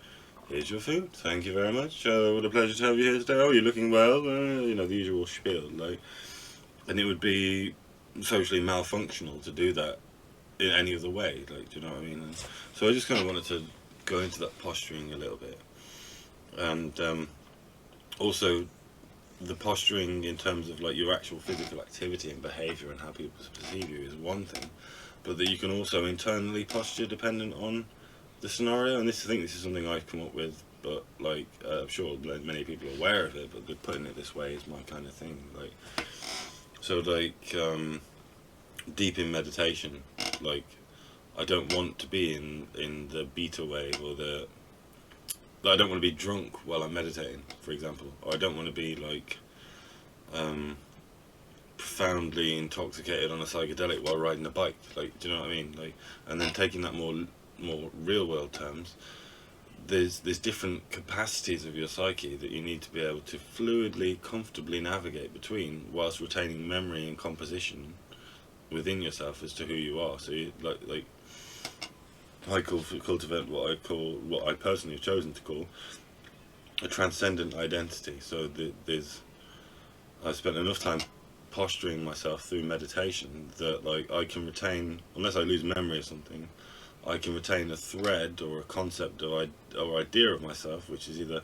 here's your food. Thank you very much. What a pleasure to have you here today. Oh, you're looking well. You know, the usual spiel. Like, and it would be socially malfunctional to do that in any other way. Like, do you know what I mean? And so I just kind of wanted to go into that posturing a little bit, and also the posturing in terms of like your actual physical activity and behaviour and how people perceive you is one thing, but that you can also internally posture dependent on the scenario. And I think this is something I've come up with, but like I'm sure many people are aware of it, but putting it this way is my kind of thing. Like, so like deep in meditation, like I don't want to be in the beta wave or I don't want to be drunk while I'm meditating, for example, or I don't want to be like profoundly intoxicated on a psychedelic while riding a bike. Like, do you know what I mean? Like, and then taking that more real world terms, there's different capacities of your psyche that you need to be able to fluidly, comfortably navigate between, whilst retaining memory and composition within yourself as to who you are. So you, like I cultivate what I personally have chosen to call a transcendent identity. So I've spent enough time posturing myself through meditation that like I can retain, unless I lose memory of something, I can retain a thread or a concept or idea of myself, which is either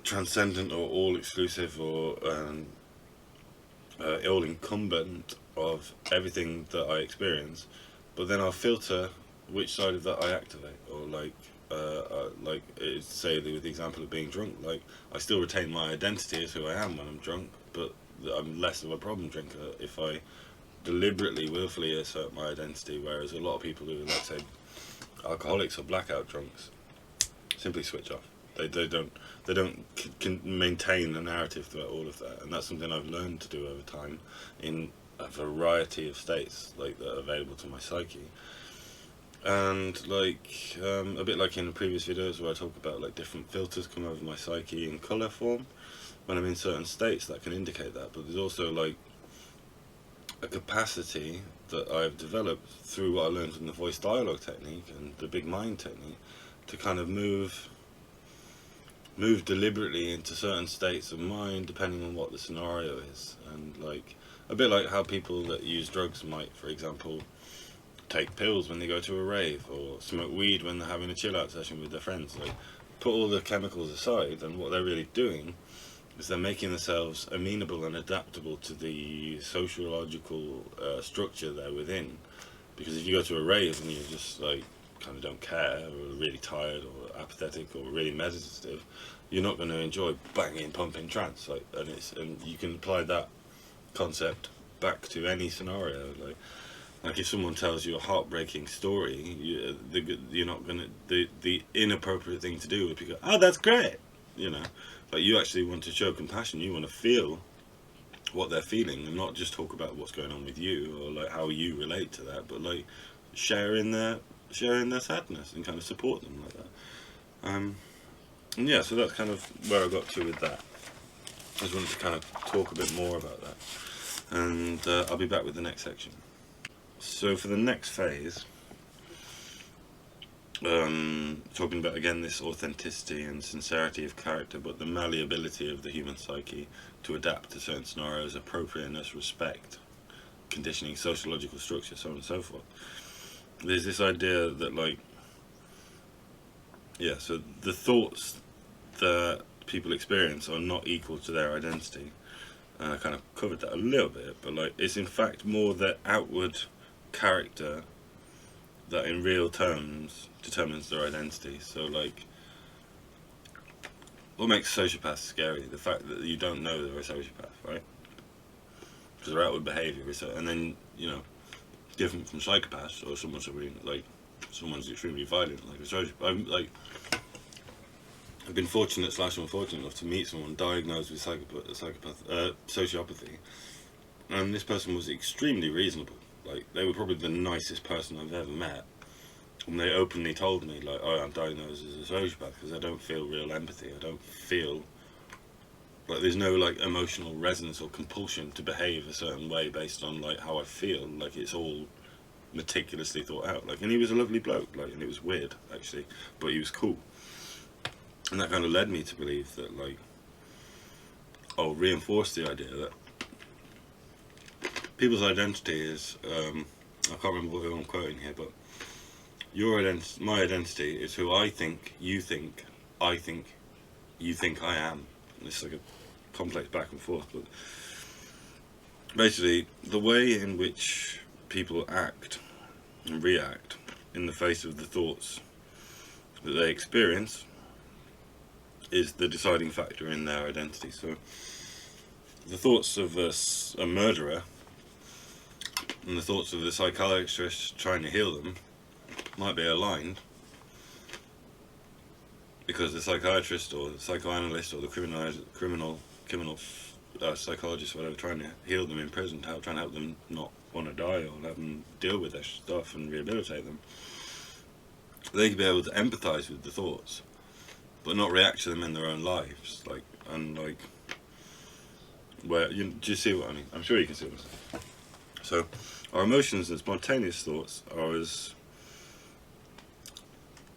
transcendent or all exclusive or all incumbent of everything that I experience. But then I'll filter which side of that I activate, or like say with the example of being drunk, like I still retain my identity as who I am when I'm drunk, but I'm less of a problem drinker if I deliberately, willfully assert my identity. Whereas a lot of people who, let's say, alcoholics or blackout drunks, simply switch off. They don't can maintain a narrative throughout all of that, and that's something I've learned to do over time in a variety of states like that are available to my psyche. And like a bit like in the previous videos where I talk about like different filters come over my psyche in colour form when I'm in certain states that can indicate that. But there's also like a capacity that I've developed through what I learned from the voice dialogue technique and the big mind technique to kind of move deliberately into certain states of mind depending on what the scenario is. And like a bit like how people that use drugs might, for example, take pills when they go to a rave or smoke weed when they're having a chill out session with their friends. Like, put all the chemicals aside, and what they're really doing is they're making themselves amenable and adaptable to the sociological structure they're within. Because if you go to a rave and you just like kind of don't care, or really tired or apathetic or really meditative, you're not going to enjoy banging pumping trance. Like, and you can apply that concept back to any scenario. Like if someone tells you a heartbreaking story, you're not gonna. The inappropriate thing to do would be go, "Oh, that's great," you know. Like you actually want to show compassion. You want to feel what they're feeling, and not just talk about what's going on with you or like how you relate to that, but like share in their share in their sadness and kind of support them like that. And yeah, so that's kind of where I got to with that. I just wanted to kind of talk a bit more about that, and I'll be back with the next section. So for the next phase, talking about again this authenticity and sincerity of character, but the malleability of the human psyche to adapt to certain scenarios, appropriateness, respect, conditioning, sociological structure, so on and so forth. There's this idea that, like, yeah, so the thoughts that people experience are not equal to their identity. And I kind of covered that a little bit, but like, it's in fact more their outward character that in real terms determines their identity. So like, what makes sociopaths scary? The fact that you don't know they're a sociopath, right? Because their outward behaviour is so, and then, you know, different from psychopaths or someone's extremely violent, like a sociopath. I've been fortunate / unfortunate enough to meet someone diagnosed with sociopathy, and this person was extremely reasonable. Like, they were probably the nicest person I've ever met, and they openly told me, like, oh, I'm diagnosed as a sociopath because I don't feel real empathy. I don't feel like there's no like emotional resonance or compulsion to behave a certain way based on like how I feel. Like, it's all meticulously thought out. Like, and he was a lovely bloke. Like, and it was weird actually, but he was cool. And that kind of led me to believe that, like, I'll reinforce the idea that people's identity is, I can't remember who I'm quoting here, but my identity is who I think, you think, you think I am. And it's like a complex back and forth, but basically the way in which people act and react in the face of the thoughts that they experience is the deciding factor in their identity. So the thoughts of a murderer and the thoughts of the psychiatrist trying to heal them might be aligned, because the psychiatrist or the psychoanalyst or the criminal psychologist or whatever trying to heal them in prison, trying to help them not want to die or let them deal with their stuff and rehabilitate them, they could be able to empathise with the thoughts but not react to them in their own lives. Like, and like, where do you see what I mean? I'm sure you can see what I'm saying. So our emotions and spontaneous thoughts are as,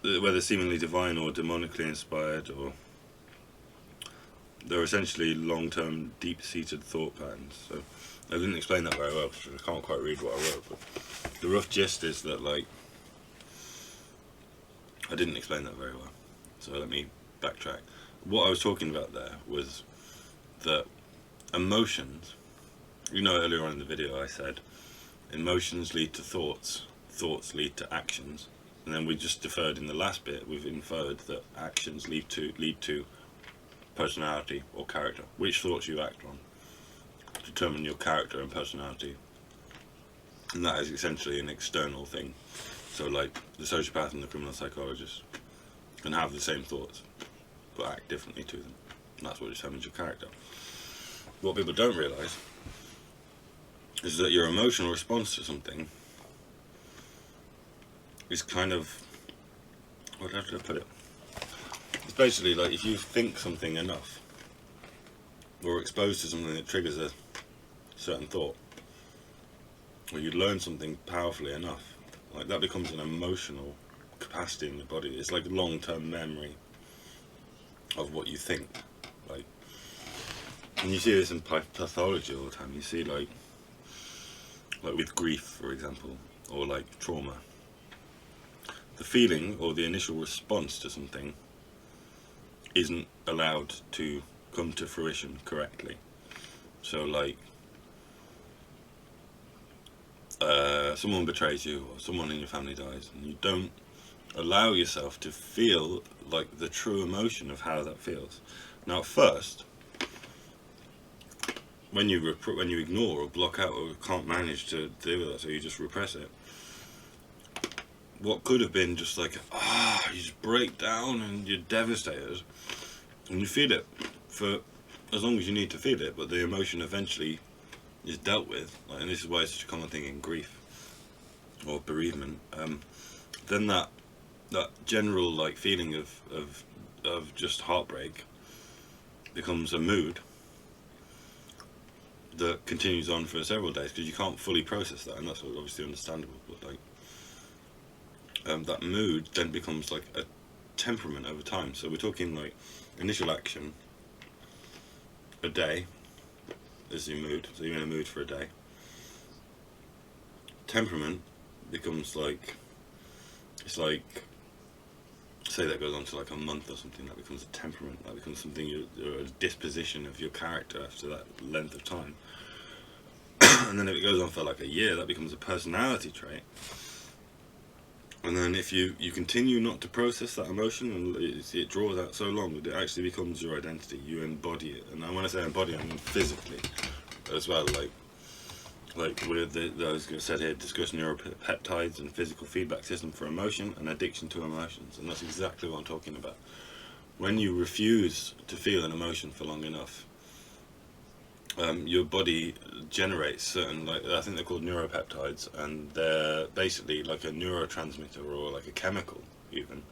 whether seemingly divine or demonically inspired, or they're essentially long-term deep-seated thought patterns. So I didn't explain that very well because I can't quite read what I wrote, but the rough gist is that, like, I didn't explain that very well, so let me backtrack. What I was talking about there was that emotions, you know, earlier on in the video I said emotions lead to thoughts, thoughts lead to actions, and then we just deferred in the last bit, we've inferred that actions lead to personality or character. Which thoughts you act on determine your character and personality, and that is essentially an external thing. So like the sociopath and the criminal psychologist can have the same thoughts but act differently to them, and that's what determines your character. What people don't realise is that your emotional response to something is kind of, how should I put it? It's basically like if you think something enough, or exposed to something that triggers a certain thought, or you learn something powerfully enough, like that becomes an emotional capacity in the body. It's like long-term memory of what you think. Like, and you see this in pathology all the time. You see like with grief, for example, or like trauma, the feeling or the initial response to something isn't allowed to come to fruition correctly. So like someone betrays you, or someone in your family dies, and you don't allow yourself to feel like the true emotion of how that feels. Now at first, when you ignore or block out or can't manage to deal with that, so you just repress it, what could have been just like, you just break down and you're devastated, and you feel it for as long as you need to feel it, but the emotion eventually is dealt with. Like, and this is why it's such a common thing in grief or bereavement. then that general like feeling of just heartbreak becomes a mood that continues on for several days, because you can't fully process that, and that's obviously understandable. But like that mood then becomes like a temperament over time. So we're talking like initial action, a day is your mood, so you're in a mood for a day. Temperament becomes like, it's like, say that goes on to like a month or something, that becomes a temperament, that becomes something, a disposition of your character after that length of time. And then if it goes on for like a year, that becomes a personality trait. And then if you continue not to process that emotion, and it draws out so long that it actually becomes your identity, you embody it. And when I say embody, I mean physically as well. Like with those said here, discuss neuropeptides and physical feedback system for emotion and addiction to emotions. And that's exactly what I'm talking about. When you refuse to feel an emotion for long enough, your body generates certain, like, I think they're called neuropeptides, and they're basically like a neurotransmitter, or like a chemical, even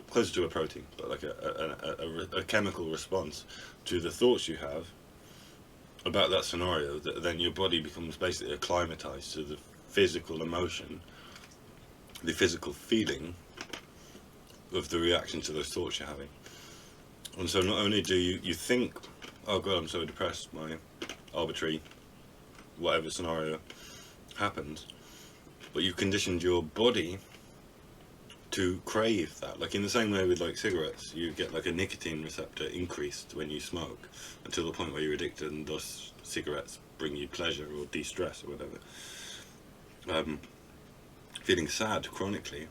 closer to a protein, but like a chemical response to the thoughts you have about that scenario, that then your body becomes basically acclimatized to the physical emotion, the physical feeling of the reaction to those thoughts you're having. And so not only do you think, oh god, I'm so depressed, my arbitrary whatever scenario happens, but you've conditioned your body to crave that. Like in the same way with like cigarettes, you get like a nicotine receptor increased when you smoke, until the point where you're addicted, and thus cigarettes bring you pleasure or de-stress or whatever. Feeling sad chronically,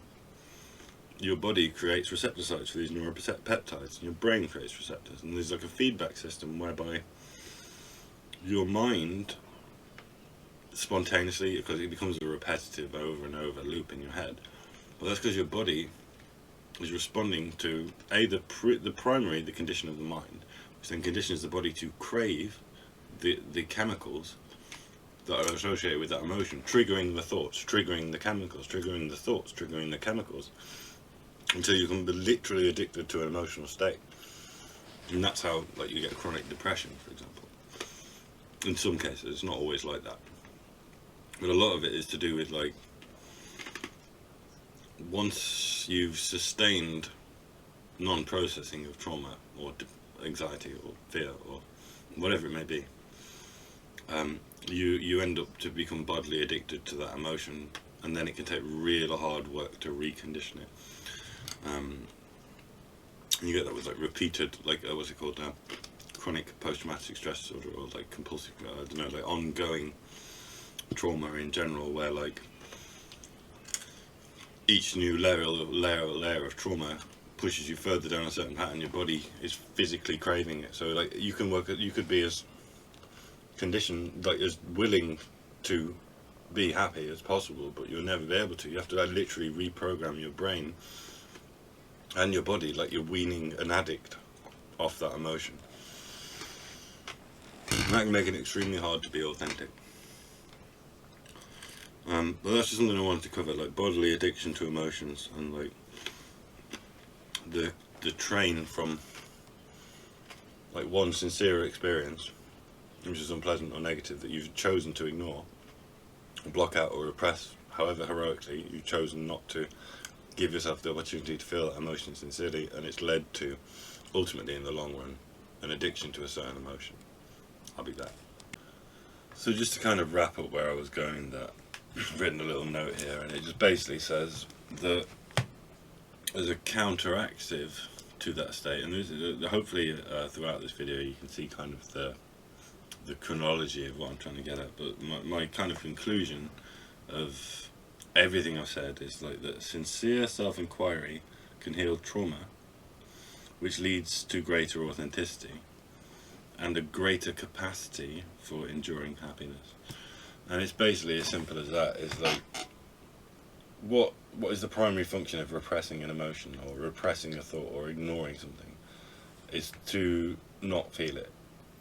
your body creates receptor sites for these neuropeptides, and your brain creates receptors, and there's like a feedback system whereby your mind spontaneously, because it becomes a repetitive over and over loop in your head, but that's because your body is responding to the primary, the condition of the mind, which then conditions the body to crave the chemicals that are associated with that emotion, triggering the thoughts, triggering the chemicals, triggering the thoughts, triggering the chemicals, until you can be literally addicted to an emotional state. And that's how, like, you get chronic depression, for example. In some cases, it's not always like that, but a lot of it is to do with, like, once you've sustained non-processing of trauma or anxiety or fear or whatever it may be, you end up to become bodily addicted to that emotion, and then it can take real hard work to recondition it. And you get that with like repeated, like what's it called now, chronic post-traumatic stress disorder, or like compulsive, I don't know, like ongoing trauma in general, where like each new layer of trauma pushes you further down a certain pattern. Your body is physically craving it. So like you could be as conditioned, like as willing to be happy as possible, but you'll never be able to. You have to like literally reprogram your brain and your body, like you're weaning an addict off that emotion. And that can make it extremely hard to be authentic. But that's just something I wanted to cover, like bodily addiction to emotions, and like the train from like one sincere experience, which is unpleasant or negative, that you've chosen to ignore, block out or repress, however heroically you've chosen not to give yourself the opportunity to feel that emotion sincerely, and it's led to, ultimately in the long run, an addiction to a certain emotion. I'll be back. So just to kind of wrap up where I was going, that I've written a little note here, and it just basically says that there's a counteractive to that state, and hopefully throughout this video you can see kind of the chronology of what I'm trying to get at, but my kind of conclusion of everything I've said is like that sincere self-inquiry can heal trauma, which leads to greater authenticity and a greater capacity for enduring happiness. And it's basically as simple as that. It's like, what is the primary function of repressing an emotion or repressing a thought or ignoring something? Is to not feel it,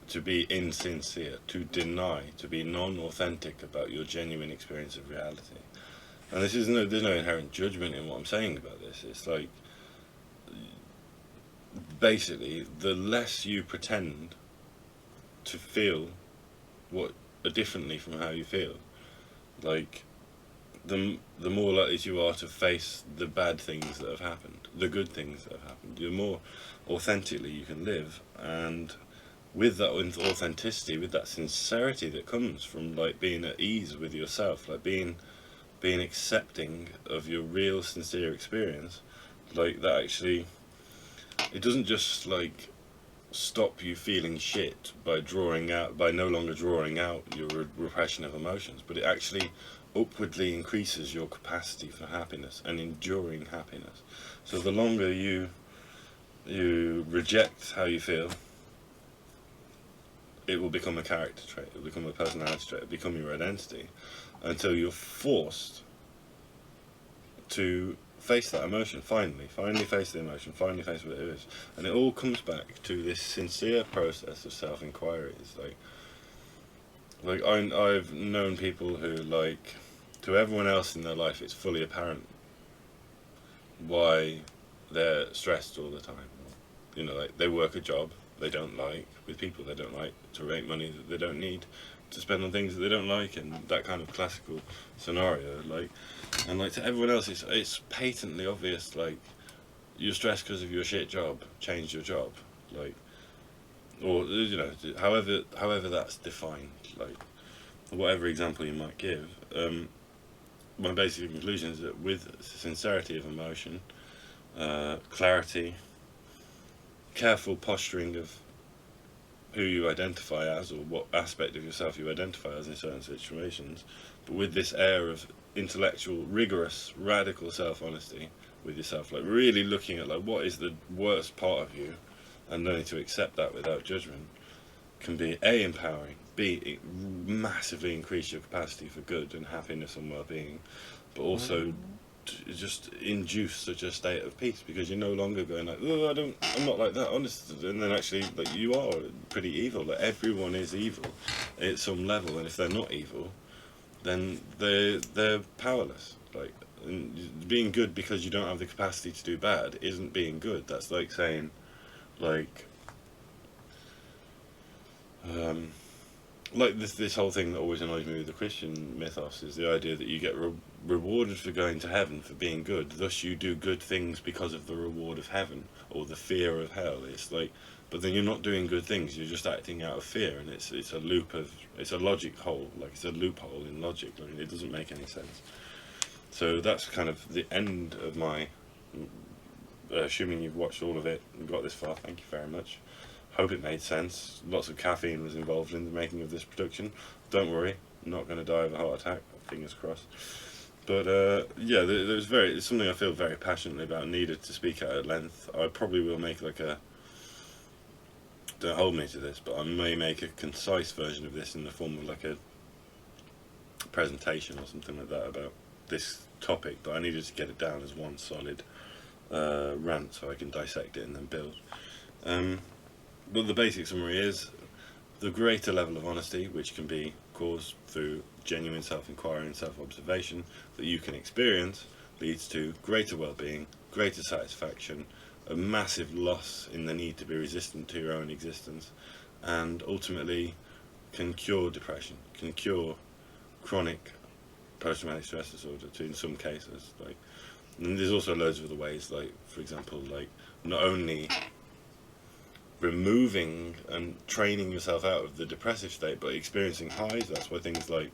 to be insincere, to deny, to be non-authentic about your genuine experience of reality. And there's no inherent judgment in what I'm saying about this. It's like, basically, the less you pretend to feel what differently from how you feel, like, the more likely you are to face the bad things that have happened, the good things that have happened. The more authentically you can live, and with that authenticity, with that sincerity that comes from like being at ease with yourself, like being accepting of your real sincere experience, like that actually, it doesn't just like stop you feeling shit by no longer drawing out your repression of emotions, but it actually upwardly increases your capacity for happiness and enduring happiness. So the longer you reject how you feel, it will become a character trait, it will become a personality trait, it will become your identity, until you're forced to face that emotion, finally face the emotion, finally face what it is. And it all comes back to this sincere process of self-inquiry. It's like I've known people who, like, to everyone else in their life it's fully apparent why they're stressed all the time. You know, like, they work a job they don't like, with people they don't like, to make money that they don't need, to spend on things that they don't like, and that kind of classical scenario. Like, and like, to everyone else it's patently obvious, like, you're stressed because of your shit job, change your job, like, or, you know, however that's defined, like, whatever example you might give. My basic conclusion is that with sincerity of emotion, clarity, careful posturing of who you identify as, or what aspect of yourself you identify as in certain situations, but with this air of intellectual, rigorous, radical self-honesty with yourself, like really looking at like what is the worst part of you and learning to accept that without judgment, can be A, empowering, B, it massively increase your capacity for good and happiness and well-being, but also just induce such a state of peace, because you're no longer going like, oh, I'm not like that, honest, and then actually, like, you are pretty evil. Like, everyone is evil at some level, and if they're not evil, then they're powerless. Like, and being good because you don't have the capacity to do bad isn't being good. That's like saying, like, like this whole thing that always annoys me with the Christian mythos is the idea that you get rewarded for going to heaven for being good, thus you do good things because of the reward of heaven or the fear of hell. It's like, but then you're not doing good things, you're just acting out of fear, and it's a loop of, it's a logic hole, like it's a loophole in logic, like it doesn't make any sense. So that's kind of the end of my, assuming you've watched all of it and got this far, thank you very much. Hope it made sense. Lots of caffeine was involved in the making of this production. Don't worry, I'm not going to die of a heart attack, fingers crossed. But yeah, it's something I feel very passionately about, needed to speak at length. I probably will make like a, don't hold me to this, but I may make a concise version of this in the form of like a presentation or something like that about this topic, but I needed to get it down as one solid rant so I can dissect it and then build. But the basic summary is, the greater level of honesty, which can be caused through genuine self-inquiry and self-observation, that you can experience, leads to greater well-being, greater satisfaction, a massive loss in the need to be resistant to your own existence, and ultimately can cure depression, can cure chronic post-traumatic stress disorder in some cases. Like, and there's also loads of other ways, like, for example, like, not only removing and training yourself out of the depressive state, but experiencing highs. That's why things like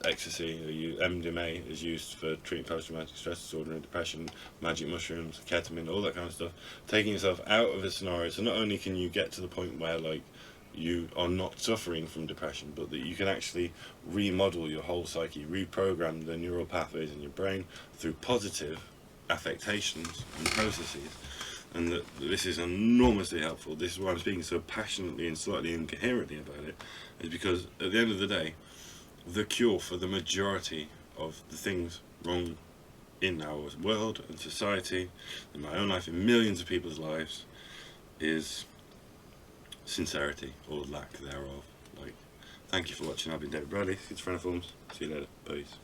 ecstasy, MDMA, is used for treating post-traumatic stress disorder and depression, magic mushrooms, ketamine, all that kind of stuff. Taking yourself out of a scenario, so not only can you get to the point where, like, you are not suffering from depression, but that you can actually remodel your whole psyche, reprogram the neural pathways in your brain through positive affectations and processes. And that this is enormously helpful. This is why I'm speaking so passionately and slightly incoherently about it, is because at the end of the day, the cure for the majority of the things wrong in our world and society, in my own life, in millions of people's lives, is sincerity, or lack thereof. Like, thank you for watching. I've been David Bradley, schizophrenic films. See you later. Peace.